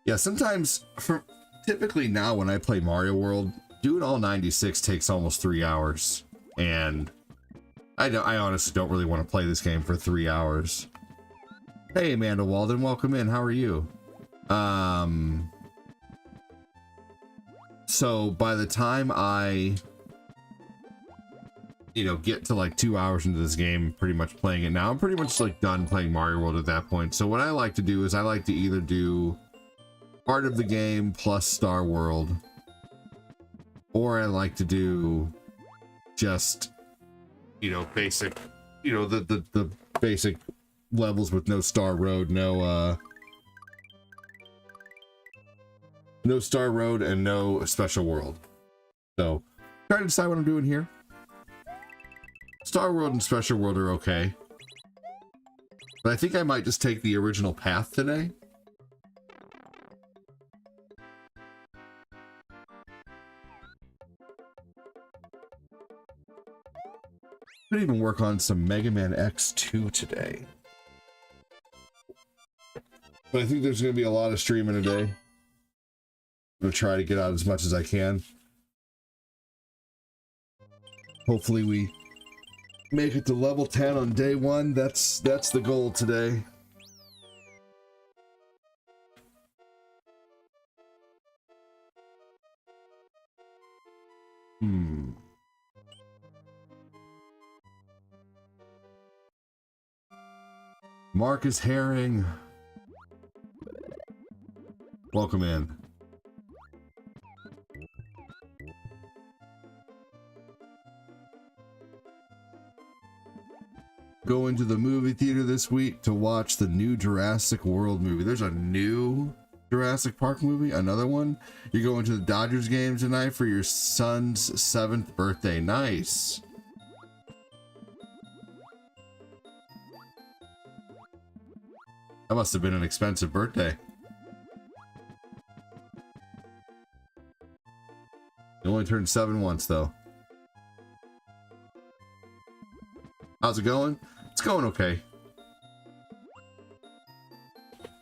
Yeah, sometimes, typically now when I play Mario World, doing all 96 takes almost 3 hours, and I honestly don't really want to play this game for 3 hours. Hey, Amanda Walden, welcome in. How are you? So by the time I, you know, get to like 2 hours into this game, pretty much playing it now, I'm pretty much like done playing Mario World at that point. So what I like to do is I like to either do part of the game plus Star World, or I like to do just, you know, basic, you know, the basic levels with no Star Road, no Star Road and no Special World. So trying to decide what I'm doing here. Star World and Special World are okay, but I think I might just take the original path today. Could even work on some Mega Man X2 today. But I think there's going to be a lot of streaming today. I'm going to try to get out as much as I can. Hopefully we make it to level 10 on day one. That's the goal today. Marcus Herring. Welcome in. Going to the movie theater this week to watch the new Jurassic World movie. There's a new Jurassic Park movie, another one. You're going to the Dodgers game tonight for your son's 7th birthday. Nice. That must have been an expensive birthday. You only turned 7 once, though. How's it going? It's going okay.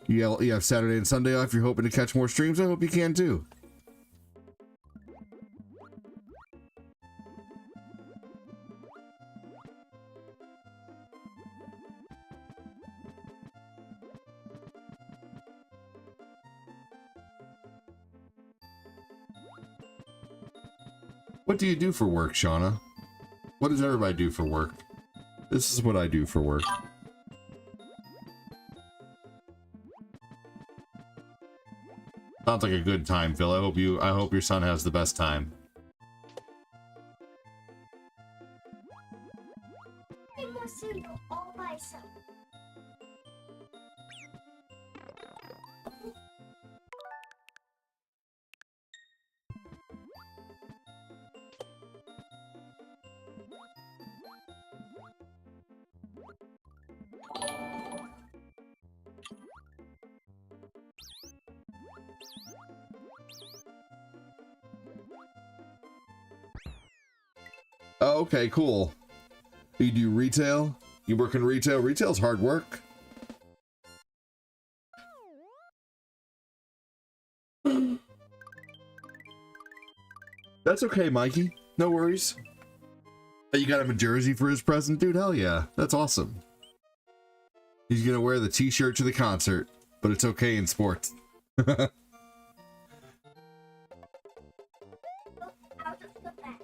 You have Saturday and Sunday off. You're hoping to catch more streams. I hope you can, too. What do you do for work, Shauna? What does everybody do for work? This is what I do for work. Sounds like a good time, Phil. I hope your son has the best time. More cereal all by itself. Oh, okay, cool. You do retail? You work in retail? Retail's hard work. That's okay, Mikey. No worries. Hey, you got him a jersey for his present? Dude, hell yeah. That's awesome. He's gonna wear the t-shirt to the concert, but it's okay in sports. I'll just put that.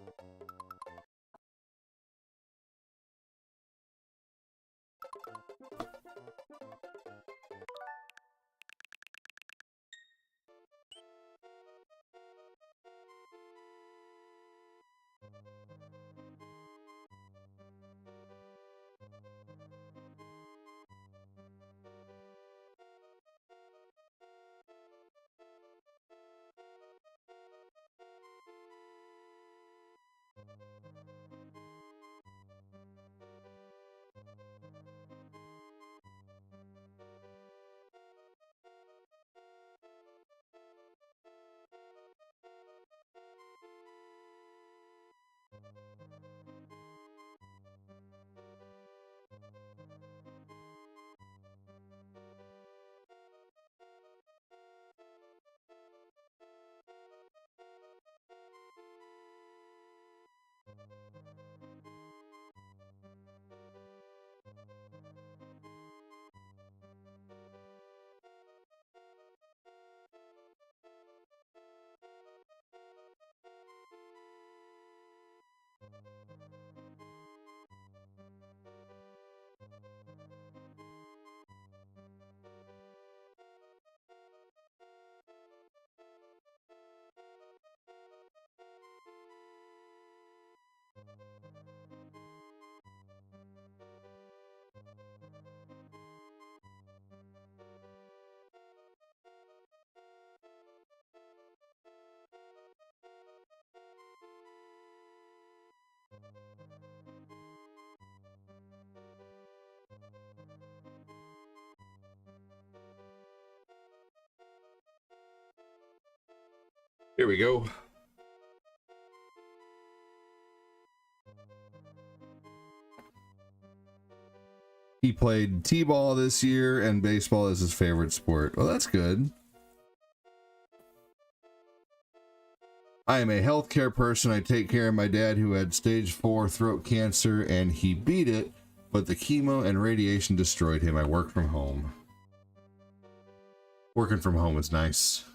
Here we go. He played t-ball this year and baseball is his favorite sport. Well, that's good. I am a healthcare person. I take care of my dad who had stage 4 throat cancer and he beat it, but the chemo and radiation destroyed him. I work from home. Working from home is nice.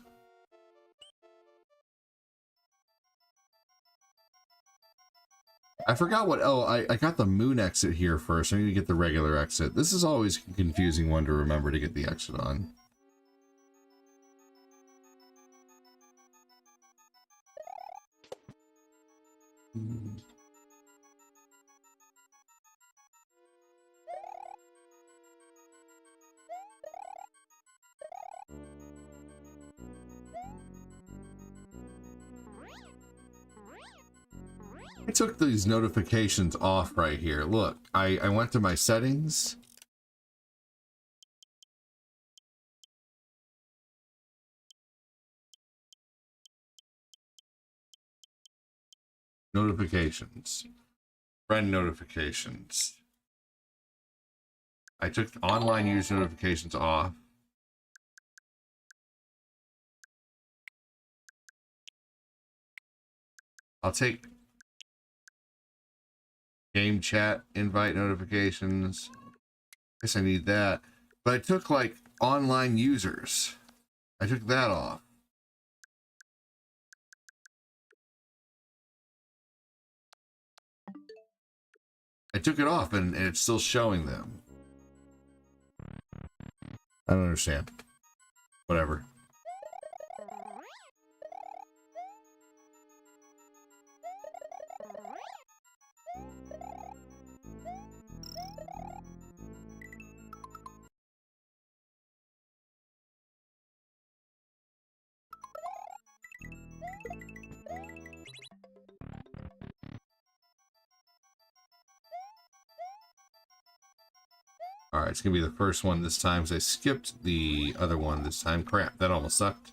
I forgot what, oh, I got the moon exit here first. I need to get the regular exit. This is always a confusing one to remember to get the exit on. I took these notifications off right here. Look, I went to my settings. Notifications. Friend notifications. I took online use notifications off. I'll take game chat invite notifications. Guess I need that. But I took like online users. I took that off. I took it off and it's still showing them. I don't understand. Whatever. Alright, it's gonna be the first one this time, because I skipped the other one this time. Crap, that almost sucked.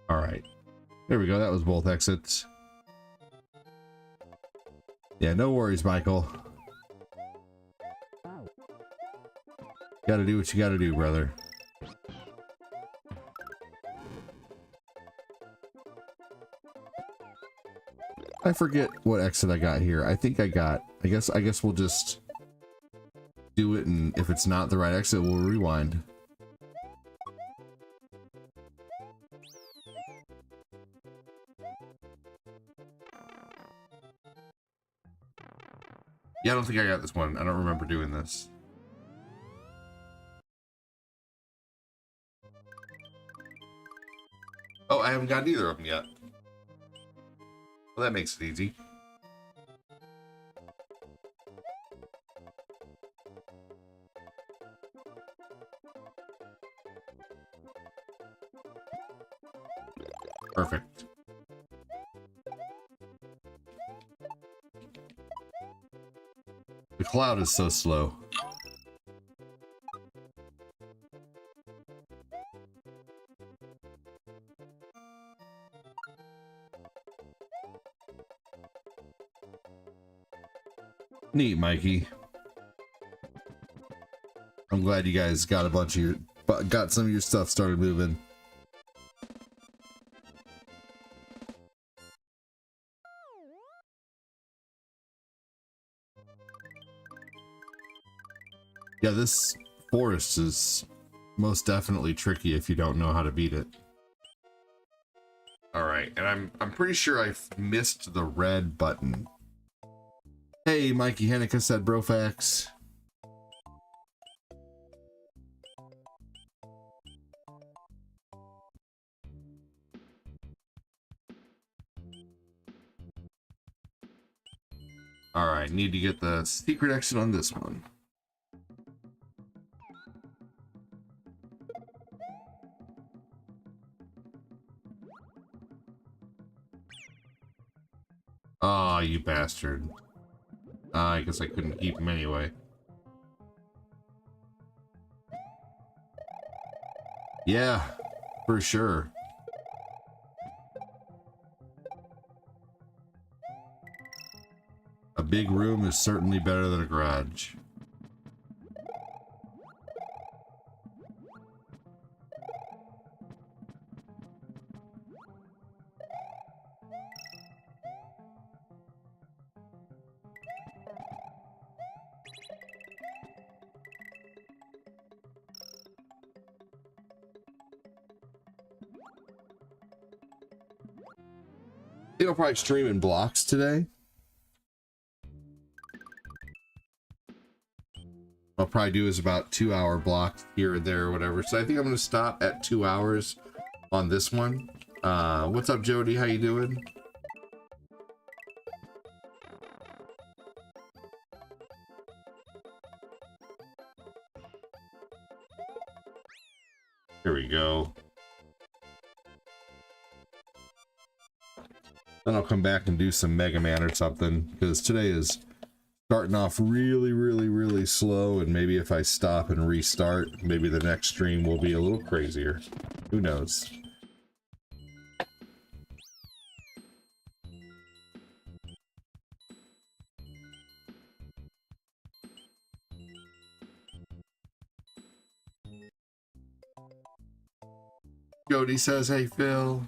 Alright. There we go, that was both exits. Yeah, no worries, Michael. Gotta do what you gotta do, brother. I forget what exit I got here. I think I guess we'll just do it, and if it's not the right exit, we'll rewind. Yeah, I don't think I got this one. I don't remember doing this. Oh, I haven't got either of them yet. Well, that makes it easy. Perfect. The cloud is so slow. Neat, Mikey. I'm glad you guys got a bunch of got some of your stuff started moving. Yeah, this forest is most definitely tricky if you don't know how to beat it. All right, and I'm pretty sure I missed the red button. Hey, Mikey Hanukkah said Brofax. All right, need to get the secret exit on this one. Oh, you bastard. I guess I couldn't keep him anyway. Yeah, for sure. A big room is certainly better than a garage. I think I'll probably stream in blocks today. I'll probably do is about 2-hour blocks here or there or whatever. So I think I'm going to stop at 2 hours on this one. What's up, Jody? How you doing? Here we go. Then I'll come back and do some Mega Man or something, because today is starting off really slow, and maybe if I stop and restart, maybe the next stream will be a little crazier. Who knows? Jody says, hey, Phil.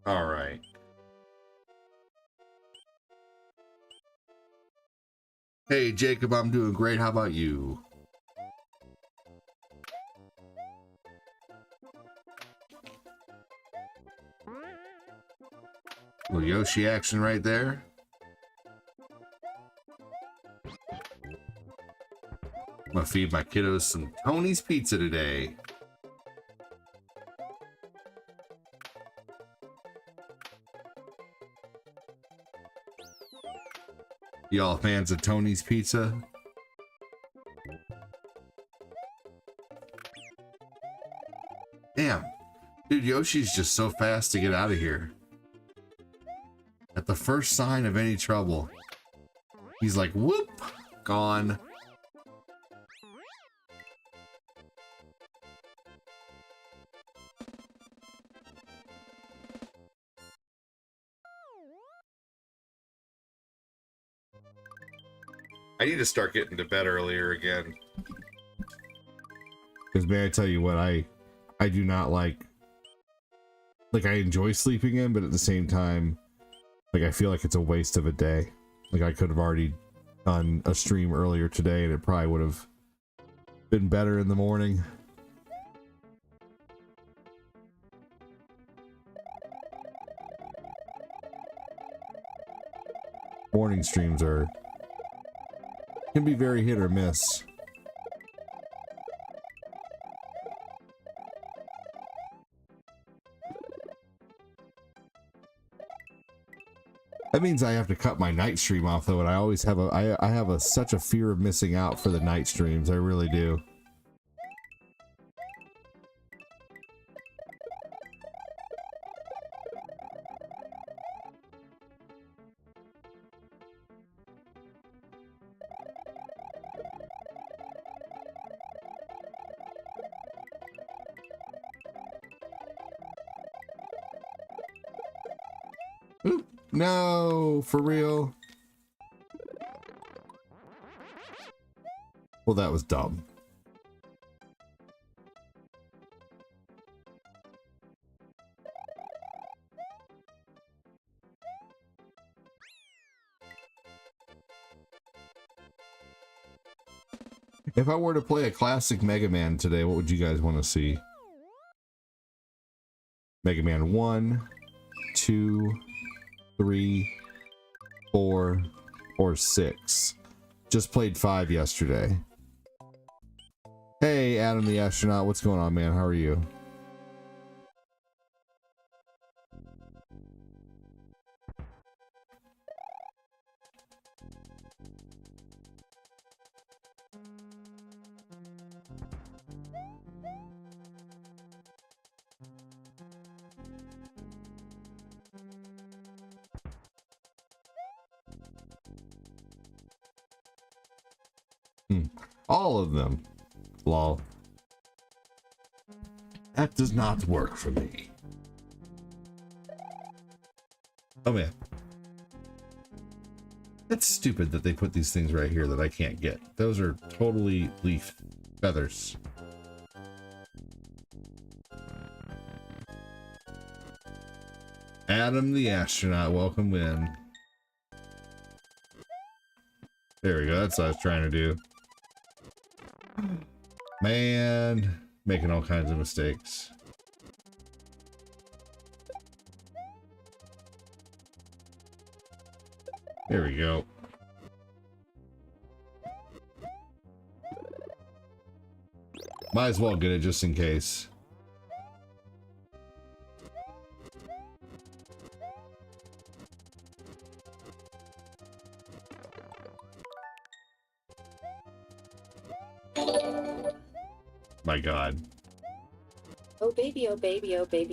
All right. Hey, Jacob, I'm doing great. How about you? Little Yoshi action right there. I'm gonna feed my kiddos some Tony's Pizza today. Y'all fans of Tony's Pizza? Damn. Dude, Yoshi's just so fast to get out of here. At the first sign of any trouble, he's like, whoop, gone. I need to start getting to bed earlier again. Because may I tell you what, I do not like I enjoy sleeping in, but at the same time, like, I feel like it's a waste of a day. Like, I could have already done a stream earlier today and it probably would have been better in the morning. Morning streams can be very hit or miss. That means I have to cut my night stream off though, and I always have I have such a fear of missing out for the night streams. I really do. Oop, no, for real. Well, that was dumb. If I were to play a classic Mega Man today, what would you guys want to see? Mega Man 1, 2, 3, 4, or 6. Just played 5 yesterday. Hey, Adam the Astronaut, what's going on, man? How are you? All of them. Lol. That does not work for me. Oh man. That's stupid that they put these things right here that I can't get. Those are totally leaf feathers. Adam the astronaut, welcome in. There we go, that's what I was trying to do. Man, making all kinds of mistakes. There we go. Might as well get it just in case. My God. Oh baby,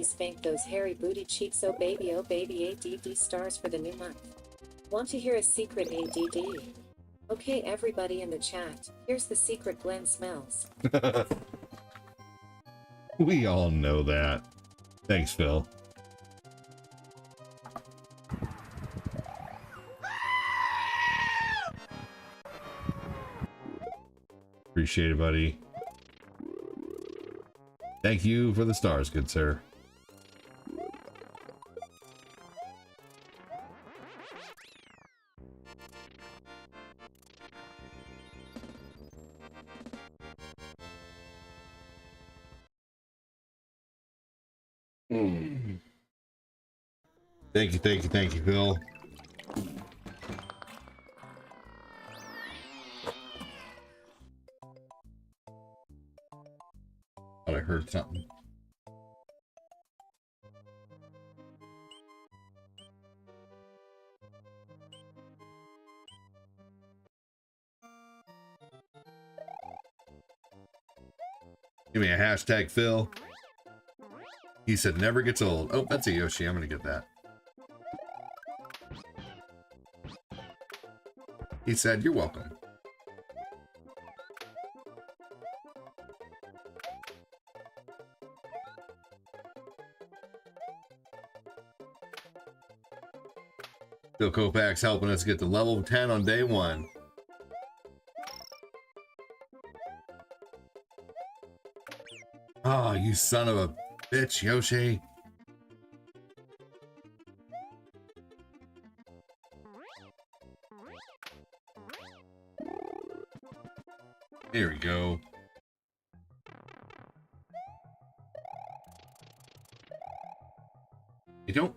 spank those hairy booty cheeks. Oh baby, ADD stars for the new month. Want to hear a secret ADD? Okay, everybody in the chat, here's the secret Glenn smells. We all know that. Thanks, Phil. Appreciate it, buddy. Thank you for the stars, good sir. Thank you, Phil. Thought I heard something. Give me a hashtag, Phil. He said never gets old. Oh, that's a Yoshi. I'm gonna get that. He said, you're welcome. Phil Kopak's helping us get to level 10 on day 1. Oh, you son of a bitch, Yoshi. Here we go. You don't...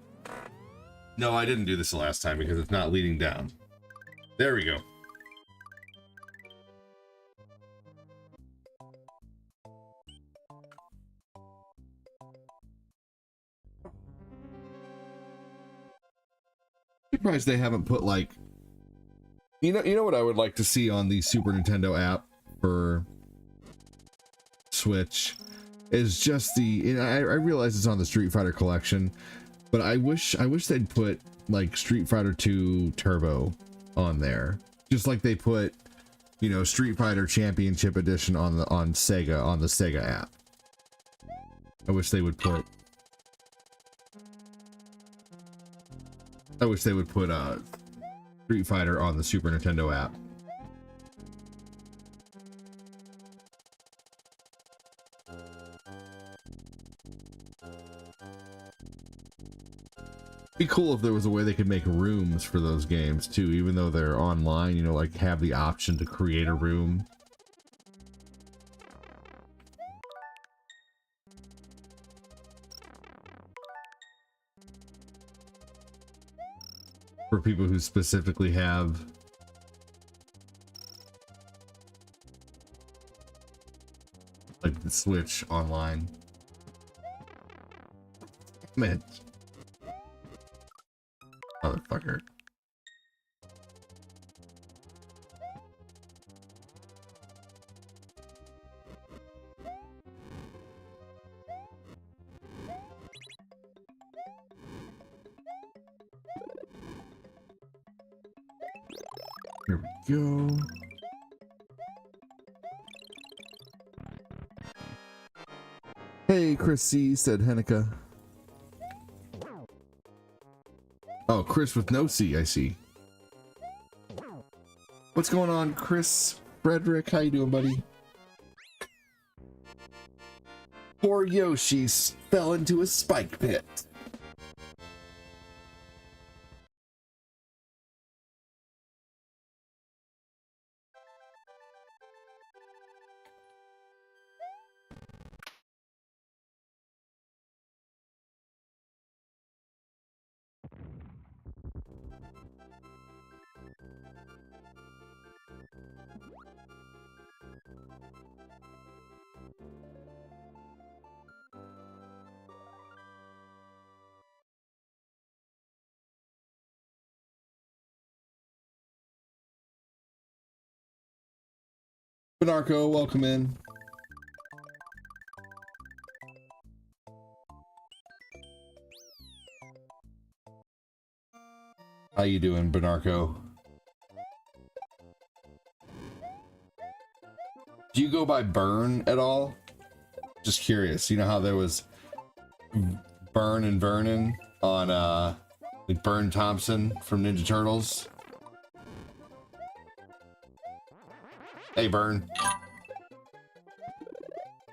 No, I didn't do this the last time because it's not leading down. There we go. Surprised they haven't put like... You know what I would like to see on the Super Nintendo app for Switch is just the... I realize it's on the Street Fighter collection, but I wish they'd put like Street Fighter 2 Turbo on there, just like they put, you know, Street Fighter Championship Edition on the Sega app. I wish they would put Street Fighter on the Super Nintendo app. Be cool if there was a way they could make rooms for those games too, even though they're online, you know, like have the option to create a room. For people who specifically have like the Switch online. Man. Motherfucker. Here we go. Hey, Chris C, said Henika. Oh, Chris with no C, I see. What's going on, Chris Frederick? How you doing, buddy? Poor Yoshi fell into a spike pit. Benarco, welcome in. How you doing, Benarco? Do you go by Burn at all? Just curious. You know how there was Burn and Vernon on like Burn Thompson from Ninja Turtles? Hey, Burn.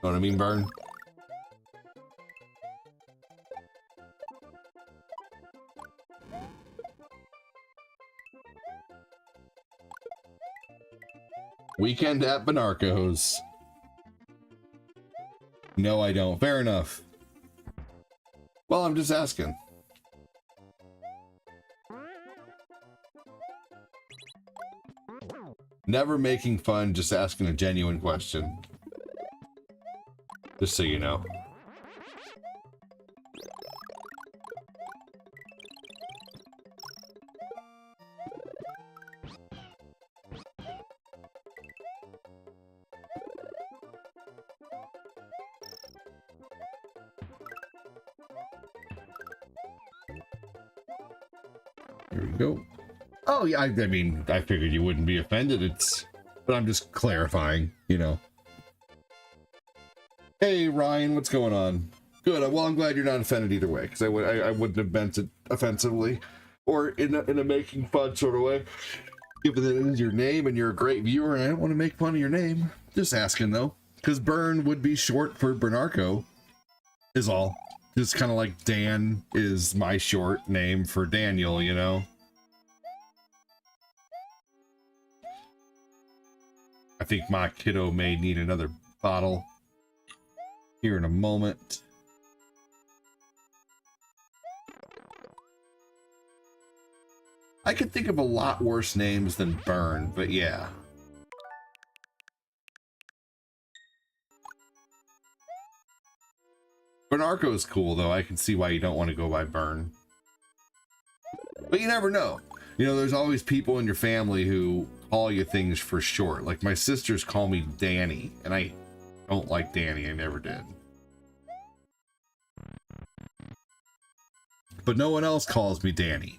Know what I mean, Burn? Weekend at Benarco's. No, I don't. Fair enough. Well, I'm just asking. Never making fun, just asking a genuine question. Just so you know. Here we go. Oh, yeah, I mean, I figured you wouldn't be offended. But I'm just clarifying, you know. Hey, Ryan, what's going on? Good. Well, I'm glad you're not offended either way, because I wouldn't have meant it offensively or in a making fun sort of way. Given that it is your name and you're a great viewer, and I don't want to make fun of your name. Just asking, though, because Burn would be short for Bernarco, is all. Just kind of like Dan is my short name for Daniel, you know? I think my kiddo may need another bottle here in a moment. I could think of a lot worse names than Burn, but yeah. Bernarco is cool, though. I can see why you don't want to go by Burn. But you never know. You know, there's always people in your family who call you things for short. Like my sisters call me Danny, and I don't like Danny. I never did. But no one else calls me Danny.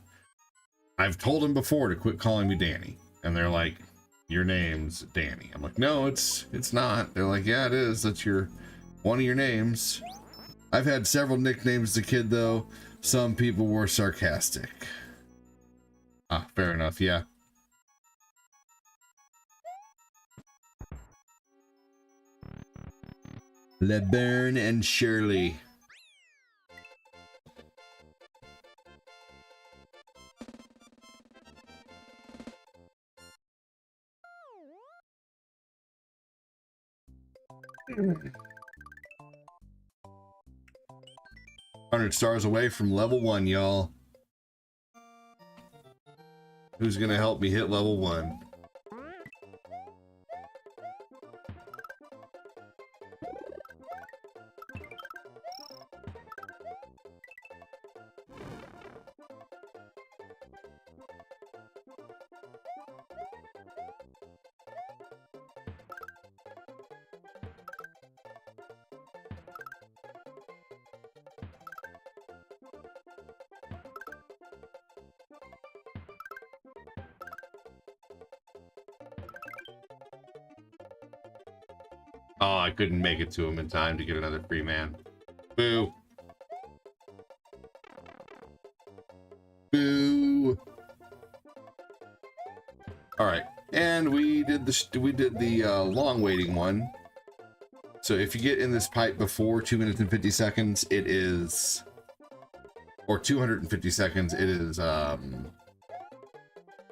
I've told them before to quit calling me Danny, and they're like, your name's Danny. I'm like, no, it's not. They're like, yeah, it is. That's one of your names. I've had several nicknames as a kid, though. Some people were sarcastic. Ah, fair enough, yeah. LeBurn and Shirley. $100 away from level 1, y'all. Who's gonna help me hit level 1? Oh, I couldn't make it to him in time to get another free man. Boo. Boo. All right, and we did the long waiting one. So if you get in this pipe before 2 minutes and 50 seconds, it is, or 250 seconds, it is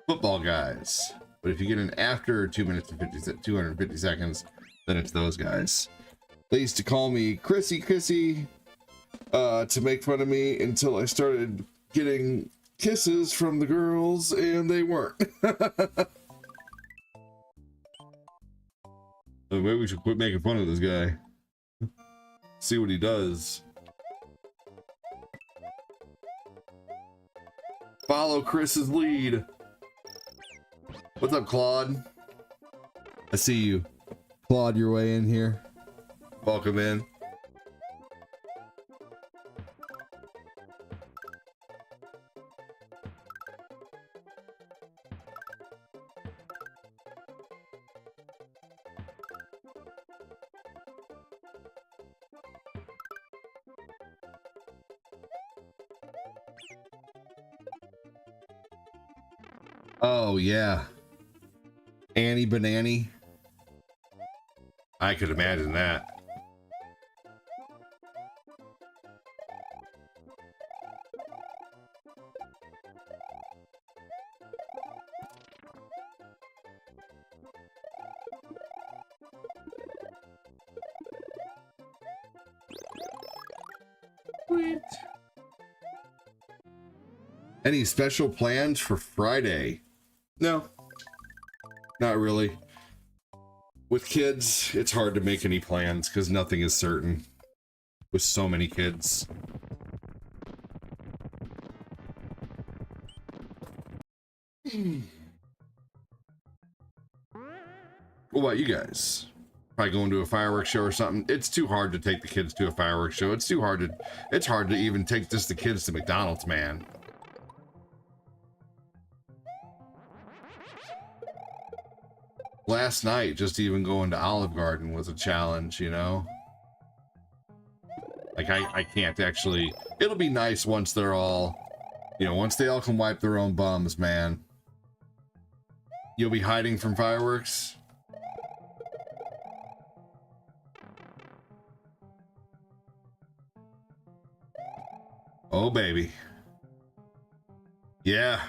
football guys. But if you get in after 2 minutes and 250 seconds, then it's those guys. They used to call me Chrissy to make fun of me until I started getting kisses from the girls, and they weren't. So maybe we should quit making fun of this guy. See what he does. Follow Chris's lead. What's up, Claude? I see you. Claude your way in here. Welcome in. Oh, yeah. Annie Banani. I could imagine that. Sweet. Any special plans for Friday? No, not really. With kids, it's hard to make any plans because nothing is certain with so many kids. What about you guys? Probably going to a fireworks show or something. It's too hard to take the kids to a fireworks show. It's hard to even take just the kids to McDonald's, man. Last night, just even going to Olive Garden was a challenge, you know? Like, I can't actually... It'll be nice once they're all... You know, once they all can wipe their own bums, man. You'll be hiding from fireworks? Oh, baby. Yeah,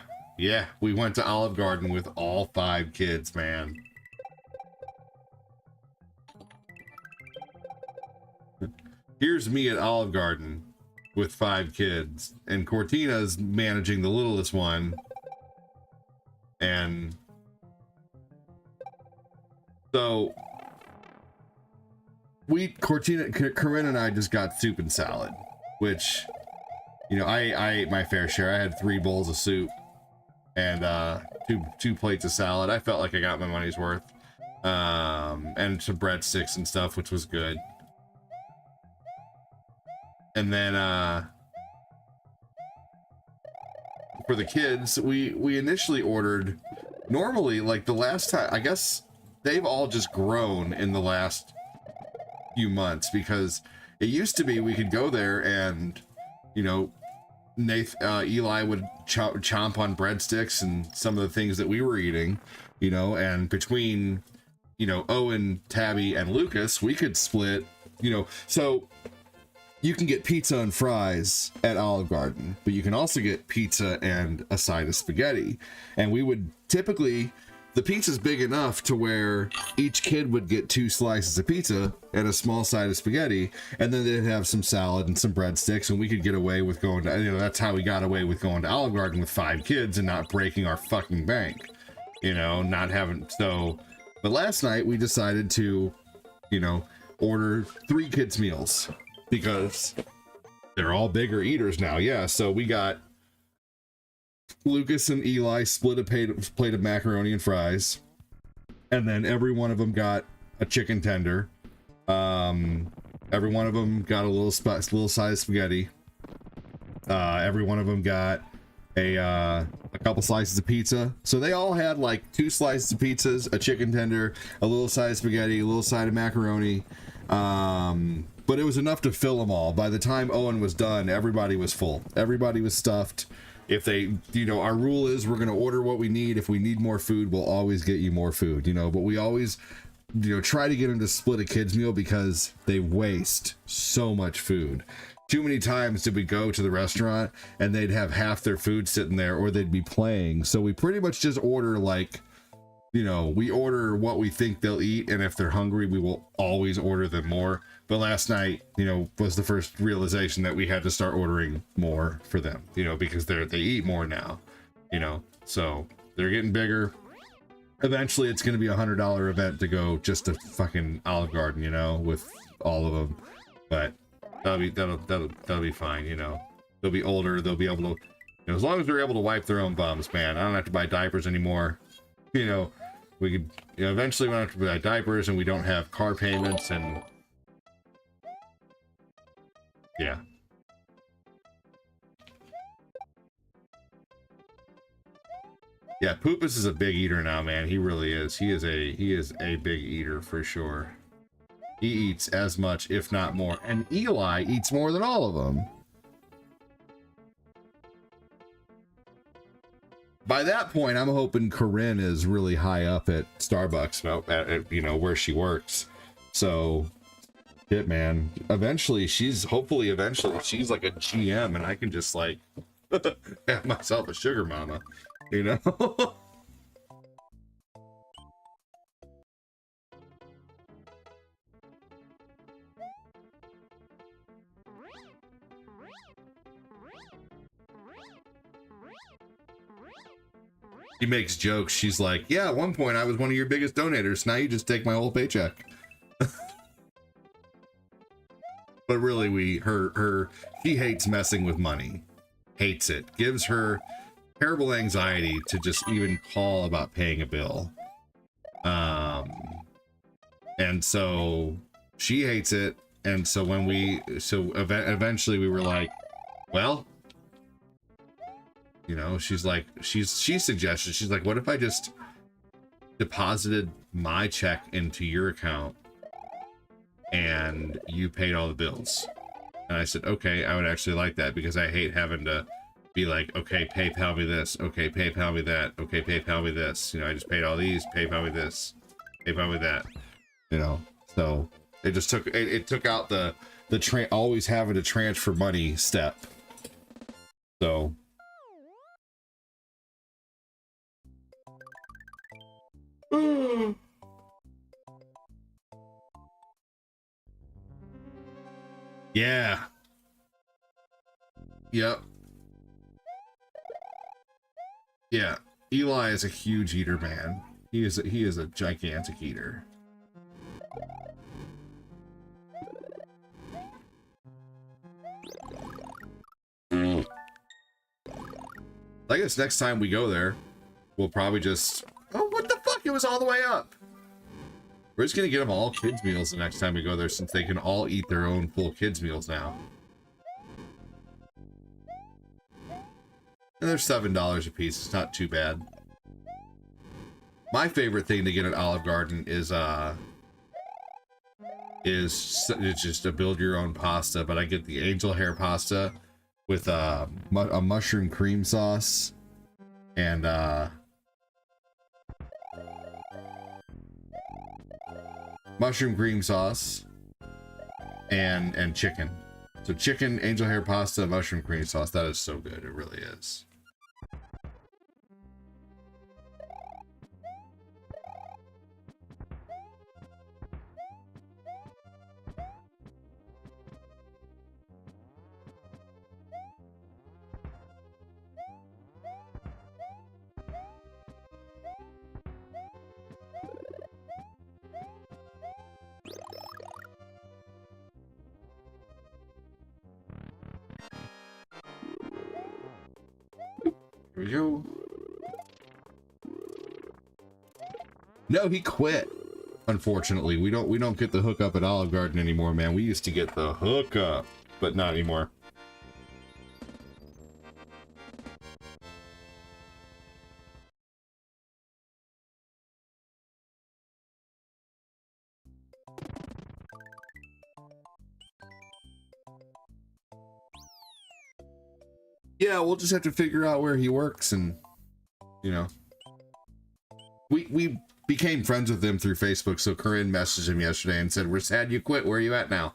we went to Olive Garden with all 5 kids, man. Here's me at Olive Garden with 5 kids, and Cortina's managing the littlest one. And so Corinne and I just got soup and salad, which, you know, I ate my fair share. I had 3 bowls of soup and two plates of salad. I felt like I got my money's worth. And some breadsticks and stuff, which was good. And then for the kids, we initially ordered, normally, like the last time, I guess they've all just grown in the last few months, because it used to be we could go there and, you know, Eli would chomp on breadsticks and some of the things that we were eating, you know, and between, you know, Owen, Tabby, and Lucas, we could split, you know, so you can get pizza and fries at Olive Garden, but you can also get pizza and a side of spaghetti. And we would typically, the pizza's big enough to where each kid would get 2 slices of pizza and a small side of spaghetti, and then they'd have some salad and some breadsticks, and we could get away with going to, you know, that's how we got away with going to Olive Garden with 5 kids and not breaking our fucking bank, you know, not having, so, but last night we decided to, you know, order 3 kids meals, because they're all bigger eaters now. Yeah, so we got Lucas and Eli split a plate of macaroni and fries, and then every one of them got a chicken tender. Every one of them got a little size spaghetti. Every one of them got a couple slices of pizza. So they all had like 2 slices of pizzas, a chicken tender, a little side of spaghetti, a little side of macaroni, but it was enough to fill them all. By the time Owen was done, everybody was full. Everybody was stuffed. If they, you know, our rule is we're going to order what we need. If we need more food, we'll always get you more food, you know, but we always, you know, try to get them to split a kid's meal because they waste so much food. Too many times did we go to the restaurant and they'd have half their food sitting there or they'd be playing. So we pretty much just order like, you know, we order what we think they'll eat. And if they're hungry, we will always order them more. But last night, you know, was the first realization that we had to start ordering more for them, you know, because they eat more now, you know, so they're getting bigger. Eventually it's going to be $100 event to go just to fucking Olive Garden, you know, with all of them. But that'll be fine, you know. They'll be older, they'll be able to, you know, as long as they're able to wipe their own bums, man. I don't have to buy diapers anymore. You know, we could, you know, eventually we don't have to buy diapers and we don't have car payments and yeah. Yeah, Poopus is a big eater now, man. He really is. He is a big eater for sure. He eats as much, if not more. And Eli eats more than all of them. By that point, I'm hoping Corinne is really high up at Starbucks, at you know, where she works. So, shit, man. Eventually, she's like a GM, and I can just like have myself a sugar mama, you know? She makes jokes. She's like, yeah, at one point I was one of your biggest donators. Now you just take my whole paycheck. But really, she hates messing with money. Hates it. Gives her terrible anxiety to just even call about paying a bill. And so she hates it. And so eventually we were like, well, you know, she suggested, she's like, what if I just deposited my check into your account and you paid all the bills? And I said, okay, I would actually like that because I hate having to be like, okay, PayPal me this, okay, PayPal me that, okay, PayPal me this. You know, I just paid all these, PayPal me this, PayPal me that. You know, so it just took out the always having to transfer money step. So yeah. Yep. Yeah. Eli is a huge eater, man. He is a gigantic eater. I guess next time we go there, we'll probably just... Oh, what the fuck? It was all the way up. We're just gonna get them all kids meals the next time we go there, since they can all eat their own full kids meals now. And they're $7 a piece. It's not too bad. My favorite thing to get at Olive Garden is just to build your own pasta, but I get the angel hair pasta with a mushroom cream sauce and mushroom cream sauce and chicken. So chicken, angel hair pasta, mushroom cream sauce. That is so good. It really is. Here we go. No, he quit. Unfortunately, we don't get the hookup at Olive Garden anymore, man. We used to get the hookup, but not anymore. Yeah, we'll just have to figure out where he works, and you know, we became friends with him through Facebook. So Corinne messaged him yesterday and said, "We're sad you quit. Where are you at now?"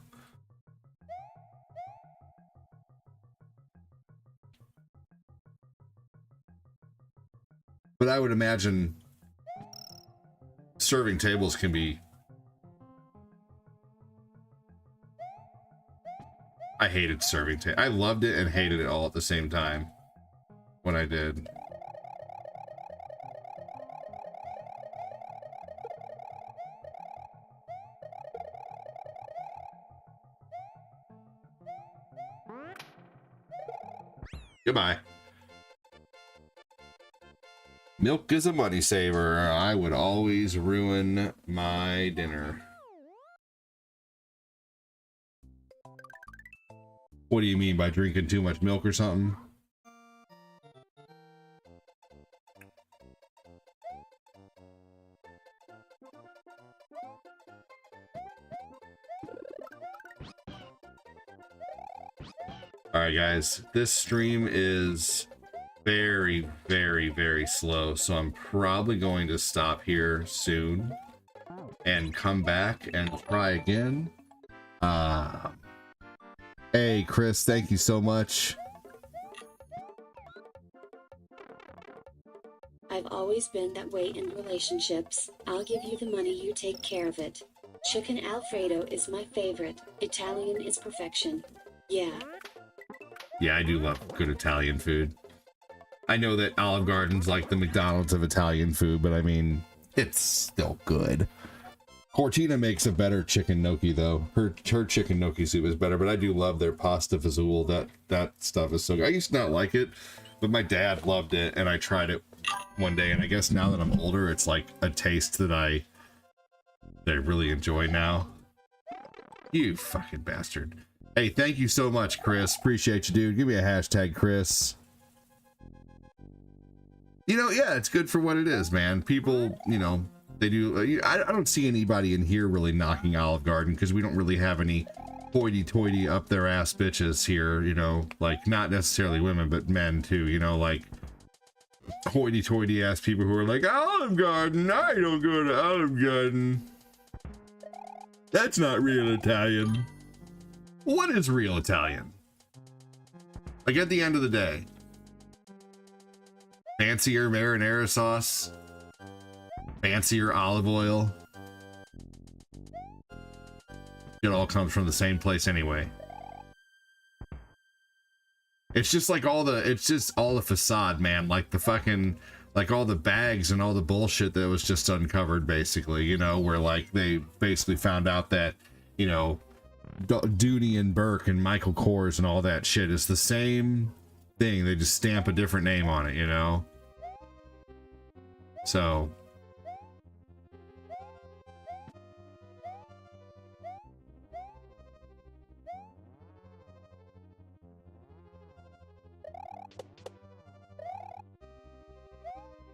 But I would imagine serving tables can be. I hated serving tables. I loved it and hated it all at the same time when I did. Goodbye. Milk is a money saver. I would always ruin my dinner. What do you mean by drinking too much milk or something? All right, guys, this stream is very, very, very slow, so I'm probably going to stop here soon and come back and try again. Hey, Chris, thank you so much. I've always been that way in relationships. I'll give you the money, you take care of it. Chicken Alfredo is my favorite. Italian is perfection. Yeah. Yeah, I do love good Italian food. I know that Olive Garden's like the McDonald's of Italian food, but I mean, it's still good. Cortina makes a better chicken gnocchi though. Her chicken gnocchi soup is better, but I do love their pasta fazool. That stuff is so good. I used to not like it, but my dad loved it, and I tried it one day, and I guess now that I'm older, it's like a taste that I really enjoy now. You fucking bastard. Hey, thank you so much, Chris. Appreciate you, dude. Give me a hashtag, Chris. You know, yeah, it's good for what it is, man. People, you know, they do. I don't see anybody in here really knocking Olive Garden because we don't really have any hoity-toity up their ass bitches here, you know, like not necessarily women, but men too, you know, like hoity-toity ass people who are like, Olive Garden, I don't go to Olive Garden. That's not real Italian. What is real Italian? Like at the end of the day, fancier marinara sauce, fancier olive oil. It all comes from the same place anyway. It's just like it's just all the facade, man. Like the fucking, like all the bags and all the bullshit that was just uncovered, basically, you know, where like they basically found out that, you know, Dooney and Burke and Michael Kors and all that shit is the same thing. They just stamp a different name on it, you know? So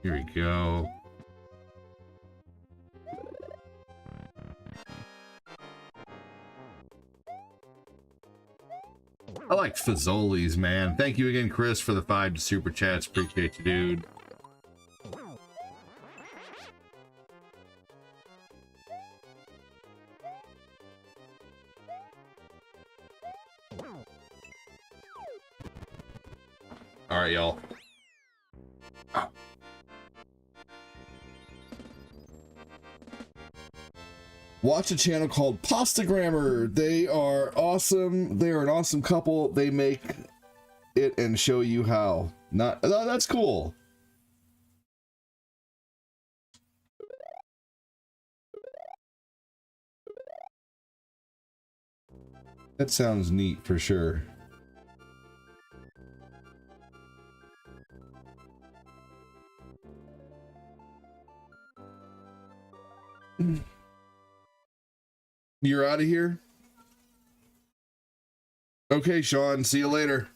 here we go. I like Fazoli's, man. Thank you again, Chris, for the 5 super chats. Appreciate you, dude. All right, y'all. Watch a channel called Pasta Grammar. They are awesome. They're an awesome couple. They make it and show you how. Not, oh, that's cool. That sounds neat for sure. You're out of here? Okay, Sean, see you later.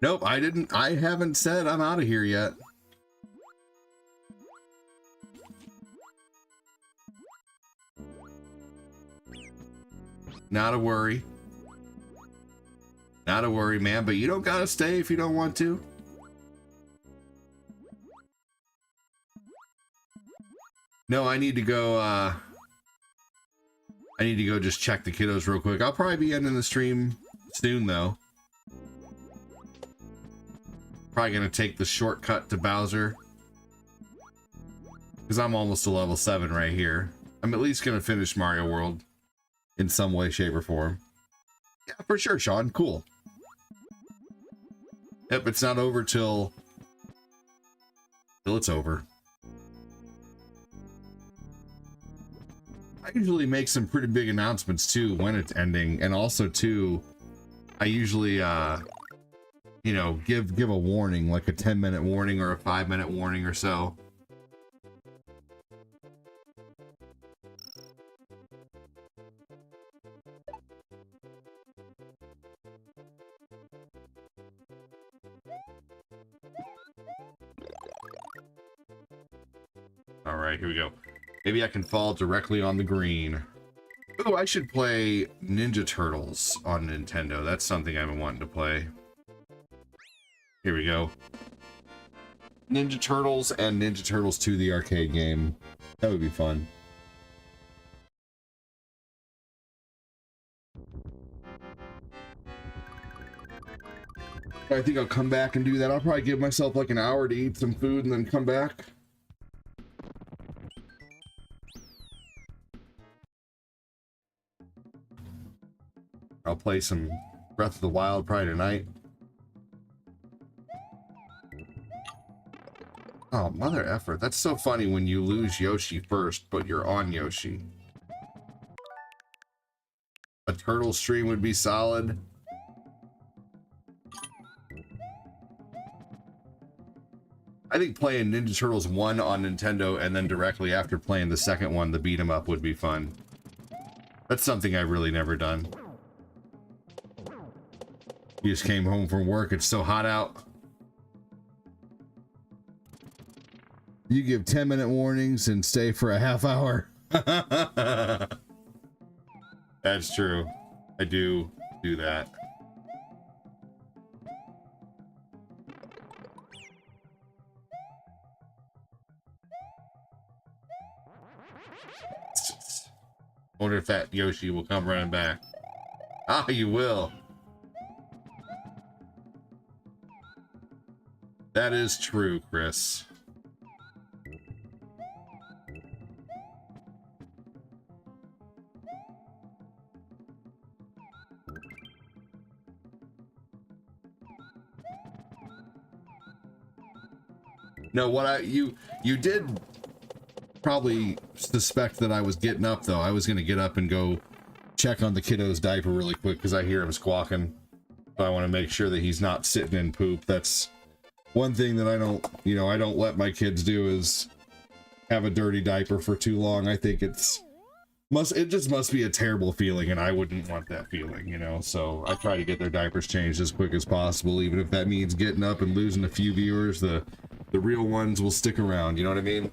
Nope, I haven't said I'm out of here yet. Not a worry. Not a worry, man, but you don't gotta stay if you don't want to. No, I need to go just check the kiddos real quick. I'll probably be ending the stream soon though. Probably gonna take the shortcut to Bowser. Because I'm almost to level 7 right here. I'm at least gonna finish Mario World in some way, shape, or form. Yeah, for sure, Sean. Cool. Yep, it's not over till it's over. I usually make some pretty big announcements too when it's ending, and also too, I usually you know, give a warning, like a 10-minute warning or a 5-minute warning or so. All right, here we go. Maybe I can fall directly on the green. Oh, I should play Ninja Turtles on Nintendo. That's something I've been wanting to play. Here we go. Ninja Turtles and Ninja Turtles 2, the arcade game. That would be fun. I think I'll come back and do that. I'll probably give myself like an hour to eat some food and then come back. I'll play some Breath of the Wild probably tonight. Oh, mother effer. That's so funny when you lose Yoshi first, but you're on Yoshi. A turtle stream would be solid. I think playing Ninja Turtles 1 on Nintendo and then directly after playing the second one, the beat 'em up, would be fun. That's something I've really never done. You just came home from work, it's so hot out. You give 10-minute warnings and stay for a half hour. That's true. I do that. Wonder if that Yoshi will come running back. Ah, you will. That is true, Chris. No, you did probably suspect that I was getting up, though. I was going to get up and go check on the kiddo's diaper really quick because I hear him squawking. So I want to make sure that he's not sitting in poop. That's one thing that I don't let my kids do, is have a dirty diaper for too long. I think it just must be a terrible feeling, and I wouldn't want that feeling, you know? So I try to get their diapers changed as quick as possible, even if that means getting up and losing a few viewers. The real ones will stick around, you know what I mean?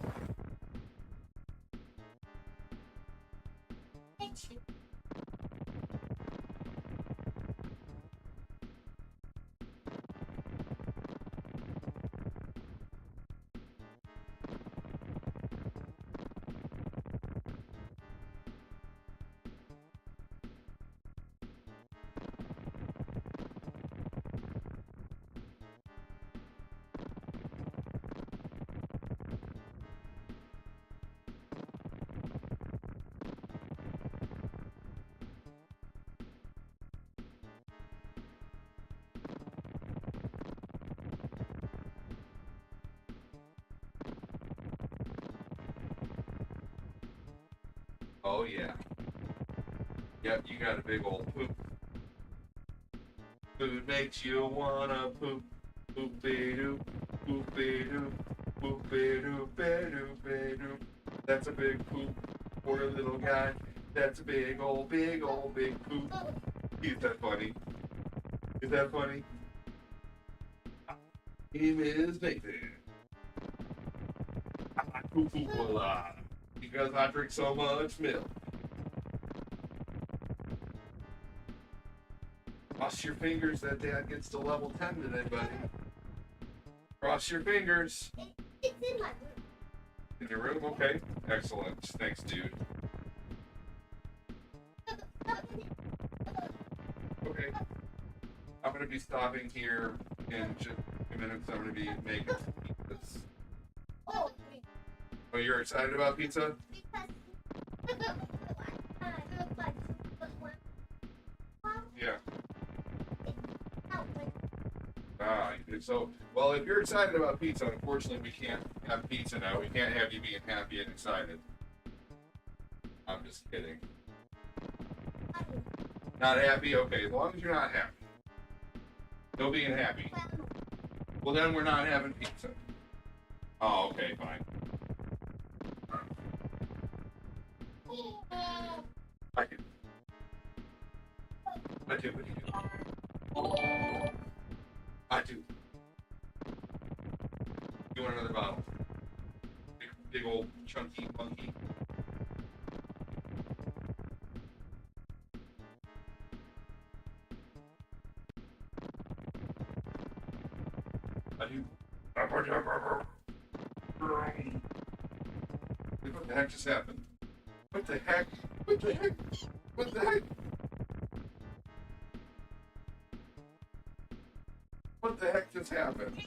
Oh yeah. Yep, you got a big old poop. Food makes you wanna poop. Poopy-doo, poopy-doo, poopy-doo, ba-doo. That's a big poop for a little guy. That's a big old big poop. Is that funny? Is that funny? name is Nathan. Because I drink so much milk. Cross your fingers that Dad gets to level 10 today, buddy. Cross your fingers. It's in my room. In your room? Okay. Excellent. Thanks, dude. Okay. I'm going to be stopping here in just a few minutes. I'm going to be making some pizzas. Oh, Oh, you're excited about pizza? because Yeah. So, well, if you're excited about pizza, unfortunately, we can't have pizza now. We can't have you being happy and excited. I'm just kidding. Not happy? Okay, as long as you're not happy. No being happy. Well, then we're not having pizza. Oh, okay, fine. I do. What do you do? I do. You want another bottle? Big old chunky monkey. I do. What the heck just happened? What the heck? What the heck? What the heck? What the heck just happened?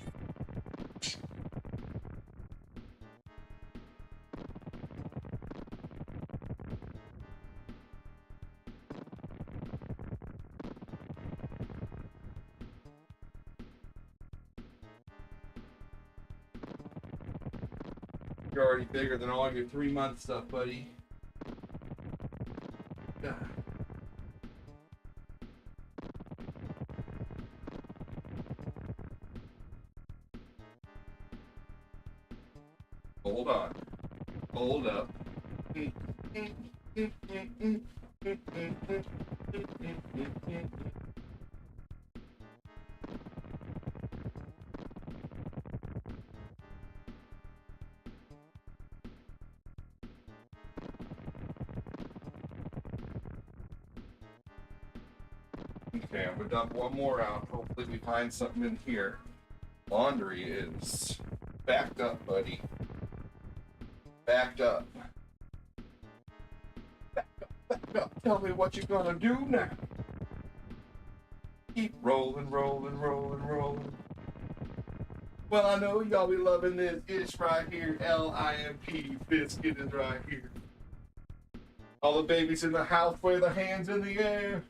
You're already bigger than all your 3-month stuff, buddy. Yeah. Hold on. Hold up. Okay, I'm gonna dump one more out. Hopefully we find something in here. Laundry is backed up, buddy. Backed up. Backed up, backed up. Tell me what you're gonna do now. Keep rolling, rolling, rolling, rolling. Well, I know y'all be loving this. It's right here. L-I-M-P. Biscuit is right here. All the babies in the house wave their hands in the air.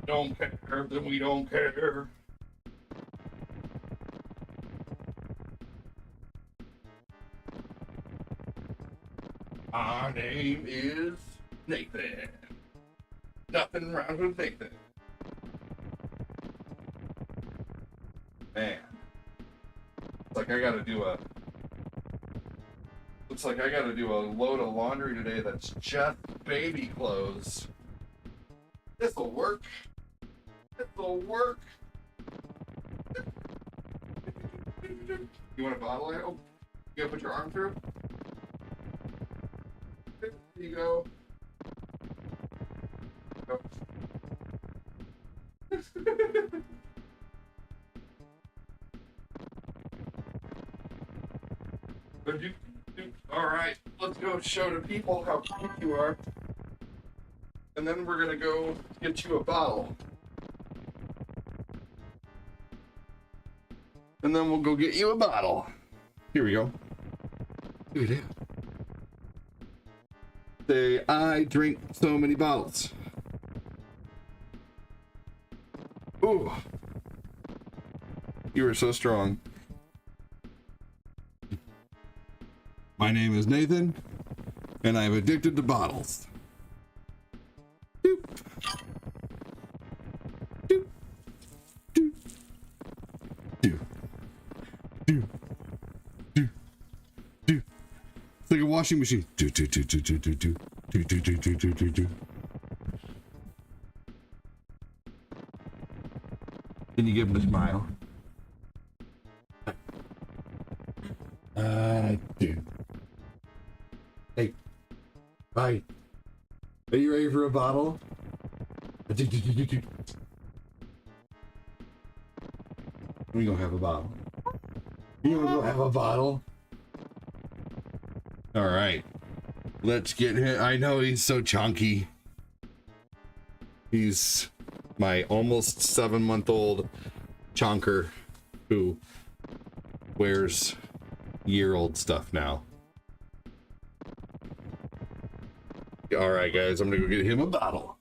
Don't care, then we don't care. Our name is Nathan. Nothing wrong with Nathan. Man. Looks like I gotta do a load of laundry today that's just baby clothes. This'll work. This'll work. You want a bottle, I hope? You gotta put your arm through? There you go. Oh. Alright, let's go show the people how cute you are. And then we're gonna go get you a bottle. And then we'll go get you a bottle. Here we go. Look at that. Say, I drink so many bottles. Ooh. You are so strong. My name is Nathan, and I'm addicted to bottles. Doop. Doop. Doop. Doop. Doop. Doop. Doop. It's like a washing machine. Do do do do do do do do do do do do do do. Then you give him a smile. Dude. Hey. Bye. Are you ready for a bottle? Let me go have a bottle. You wanna go have a bottle? All right. Let's get him. I know he's so chunky. He's my almost 7-month-old chonker who wears year-old stuff now. All right, guys, I'm gonna go get him a bottle.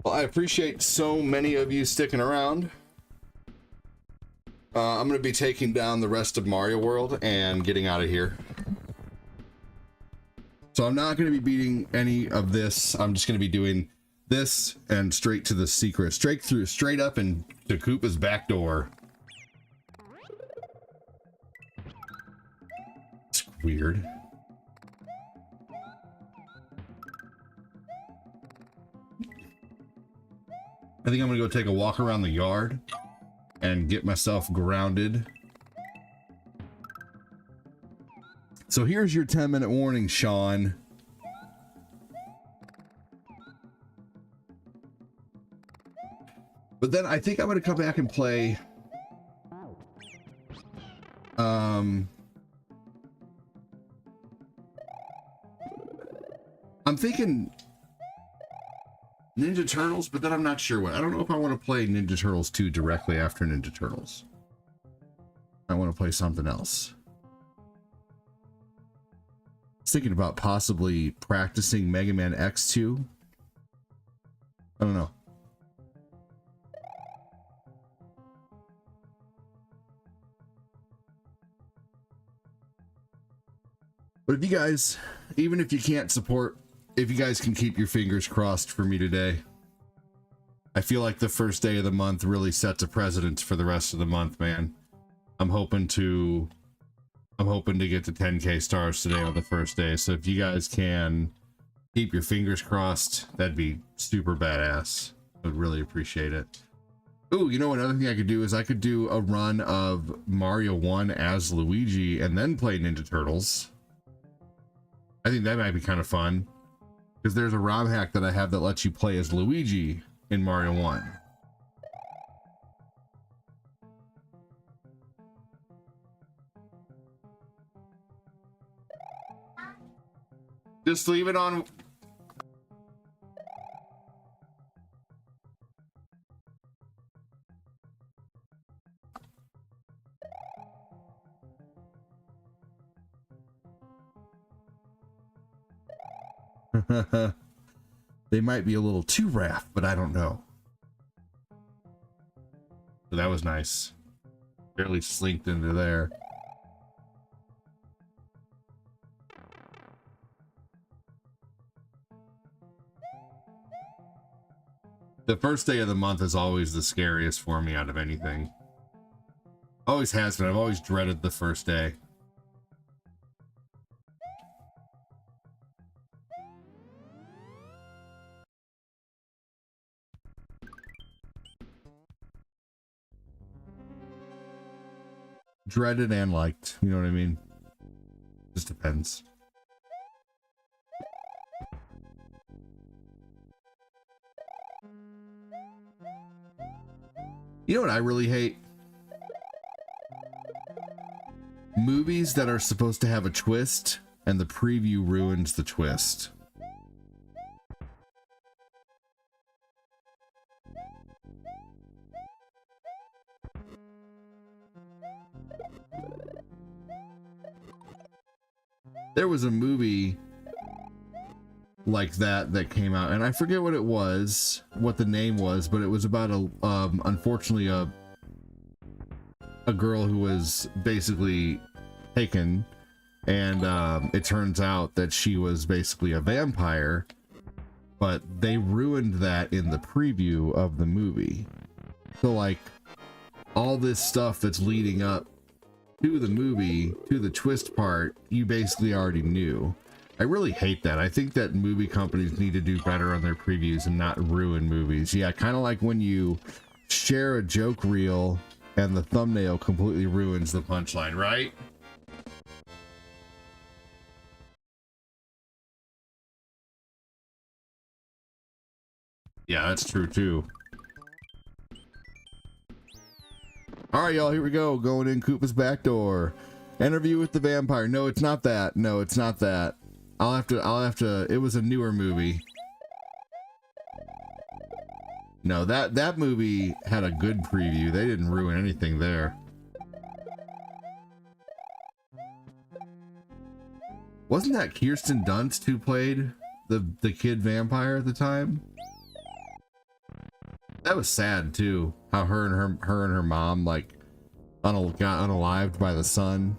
Well, I appreciate so many of you sticking around. I'm going to be taking down the rest of Mario World and getting out of here. So I'm not going to be beating any of this. I'm just going to be doing this and straight to the secret. Straight up and to Koopa's back door. It's weird. I think I'm going to go take a walk around the yard and get myself grounded. So here's your 10-minute warning, Sean. But then I think I'm going to come back and play I'm thinking Ninja Turtles, but then I'm not sure what. I don't know if I want to play Ninja Turtles 2 directly after Ninja Turtles. I want to play something else. I was thinking about possibly practicing Mega Man X2. I don't know. But if you guys, even if you can't support, if you guys can keep your fingers crossed for me today. I feel like the first day of the month really sets a precedent for the rest of the month, man. I'm hoping to get to 10K stars today on the first day. So if you guys can keep your fingers crossed, that'd be super badass. I would really appreciate it. Ooh, you know, another thing I could do is I could do a run of Mario 1 as Luigi and then play Ninja Turtles. I think that might be kind of fun. Because there's a ROM hack that I have that lets you play as Luigi in Mario 1. Just leave it on. They might be a little too rough, but I don't know. So that was nice. Barely slinked into there. The first day of the month is always the scariest for me out of anything. Always has been. I've always dreaded the first day. Dreaded and liked, you know what I mean? Just depends. You know what I really hate? Movies that are supposed to have a twist and the preview ruins the twist. There was a movie like that came out, and I forget what it was, what the name was, but it was about unfortunately a girl who was basically taken, and it turns out that she was basically a vampire, but they ruined that in the preview of the movie. So like all this stuff that's leading up to the movie, to the twist part, you basically already knew. I really hate that. I think that movie companies need to do better on their previews and not ruin movies. Yeah, kind of like when you share a joke reel and the thumbnail completely ruins the punchline, right? Yeah, that's true too. All right, y'all, here we go. Going in Koopa's back door. Interview with the vampire. No, it's not that. No, it's not that. I'll have to, it was a newer movie. No, that movie had a good preview. They didn't ruin anything there. Wasn't that Kirsten Dunst who played the kid vampire at the time? That was sad too. How her and her mom like got unalived by the sun.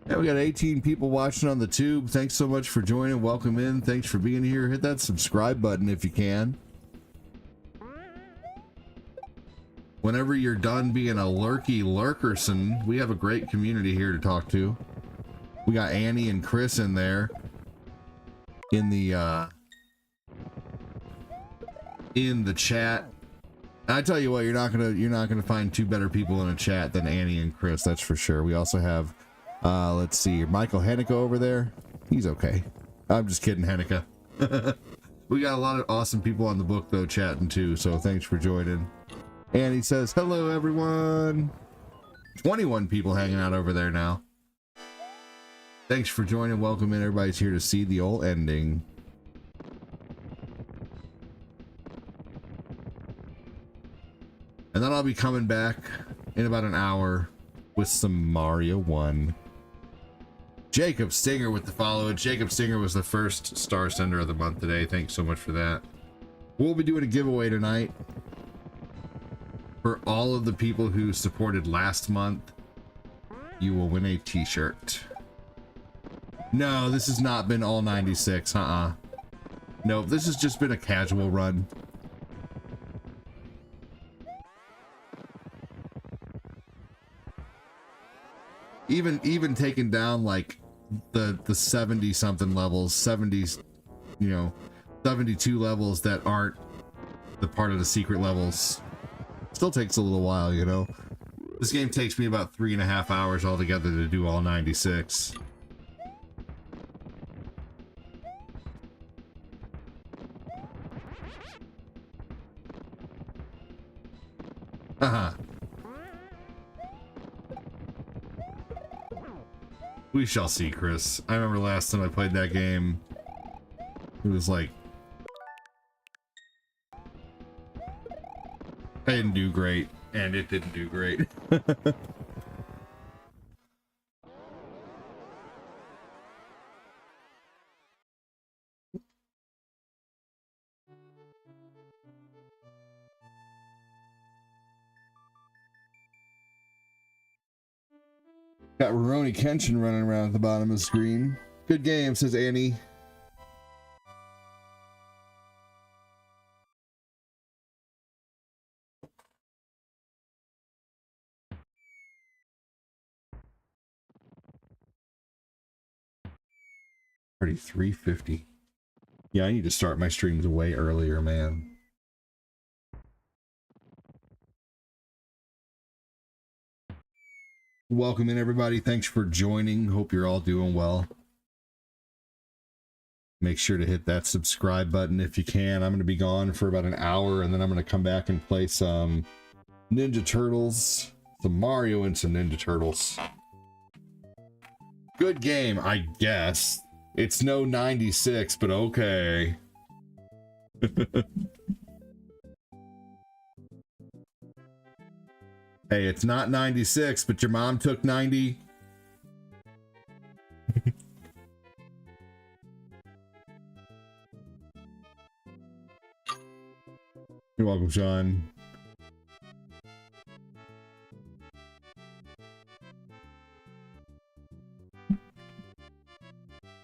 Yeah, we got 18 people watching on the tube. Thanks so much for joining. Welcome in. Thanks for being here. Hit that subscribe button if you can. Whenever you're done being a lurkerson, we have a great community here to talk to. We got Annie and Chris in there in the chat. I tell you what, you're not gonna find two better people in a chat than Annie and Chris, that's for sure. We also have let's see, Michael Hanukkah over there. He's okay. I'm just kidding, Hanukkah. We got a lot of awesome people on the book though chatting too, so thanks for joining. And he says, hello everyone. 21 people hanging out over there now. Thanks for joining. Welcome in. Everybody's here to see the old ending. And then I'll be coming back in about an hour with some Mario 1. Jacob Stinger with the follow. Jacob Stinger was the first star sender of the month today. Thanks so much for that. We'll be doing a giveaway tonight. For all of the people who supported last month, you will win a t-shirt. No, this has not been all 96. Nope, this has just been a casual run. Even taking down like the 70 something levels, 70s, you know, 72 levels that aren't the part of the secret levels. Still takes a little while, you know. This game takes me about 3.5 hours altogether to do all 96. We shall see, Chris. I remember last time I played that game, it was like I didn't do great, and it didn't do great. Got Rurouni Kenshin running around at the bottom of the screen. Good game, says Annie. Already 350. Yeah, I need to start my streams way earlier, man. Welcome in, everybody. Thanks for joining. Hope you're all doing well. Make sure to hit that subscribe button if you can. I'm going to be gone for about an hour, and then I'm going to come back and play some Ninja Turtles, some Mario, and some Ninja Turtles. Good game, I guess. It's no 96, but okay. Hey, it's not 96, but your mom took 90. You're welcome, Sean.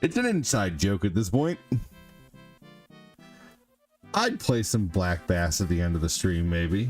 It's an inside joke at this point. I'd play some Black Bass at the end of the stream, maybe.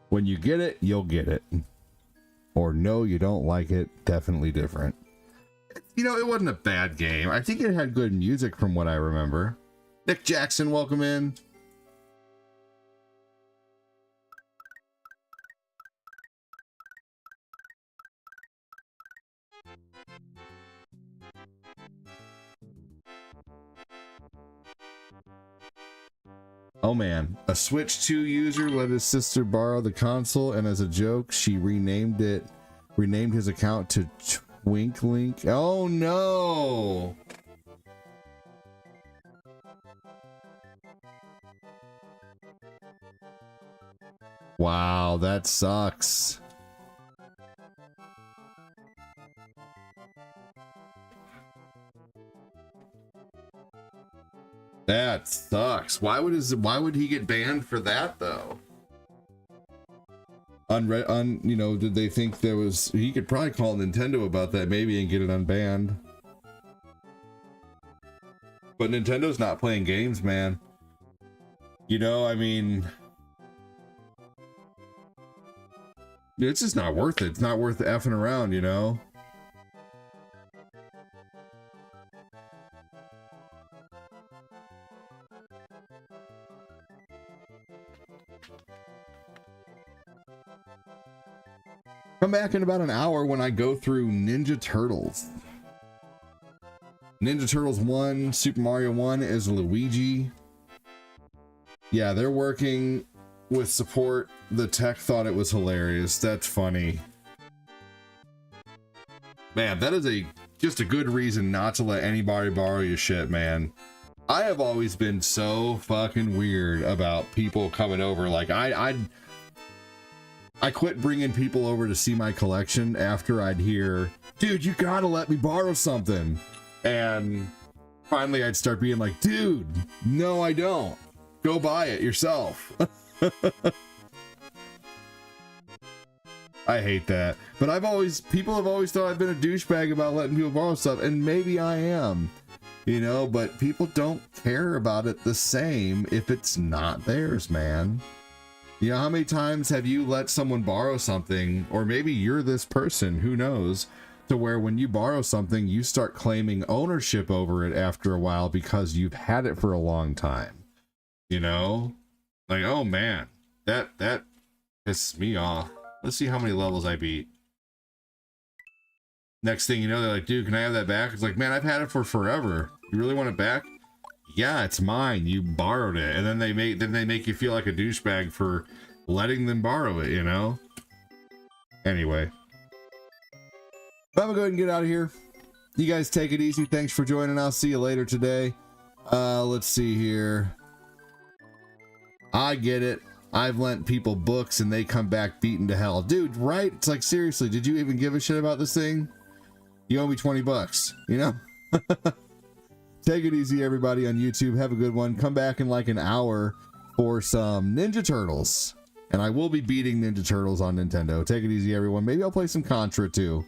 When you get it, you'll get it. or no, you don't like it, definitely different. You know, it wasn't a bad game. I think it had good music from what I remember. Nick Jackson, welcome in. Oh man, a Switch 2 user let his sister borrow the console, and as a joke, she renamed his account to Twinklink. Oh no! Wow, that sucks. That sucks. Why would he get banned for that though? You know, did they think there was, he could probably call Nintendo about that maybe and get it unbanned. But Nintendo's not playing games, man. You know, I mean, it's just not worth it. It's not worth effing around, you know? Come back in about an hour when I go through Ninja Turtles. Ninja Turtles 1, Super Mario 1 is Luigi. Yeah, they're working with support. The tech thought it was hilarious. That's funny. Man, that is just a good reason not to let anybody borrow your shit, man. I have always been so fucking weird about people coming over. Like, I quit bringing people over to see my collection after I'd hear, dude, you gotta let me borrow something. And finally I'd start being like, dude, no, I don't. Go buy it yourself. I hate that. But people have always thought I've been a douchebag about letting people borrow stuff, and maybe I am, you know, but people don't care about it the same if it's not theirs, man. You know, how many times have you let someone borrow something, or maybe you're this person, who knows, to where when you borrow something, you start claiming ownership over it after a while because you've had it for a long time. You know? Like, oh man, that pisses me off. Let's see how many levels I beat. Next thing you know, they're like, dude, can I have that back? It's like, man, I've had it for forever. You really want it back? Yeah, it's mine. You borrowed it. And then they make you feel like a douchebag for letting them borrow it, you know? Anyway. But I'm gonna go ahead and get out of here. You guys take it easy. Thanks for joining. I'll see you later today. Let's see here. I get it. I've lent people books and they come back beaten to hell. Dude, right? It's like, seriously, did you even give a shit about this thing? You owe me 20 bucks, you know? Take it easy, everybody on YouTube. Have a good one. Come back in like an hour for some Ninja Turtles. And I will be beating Ninja Turtles on Nintendo. Take it easy, everyone. Maybe I'll play some Contra too.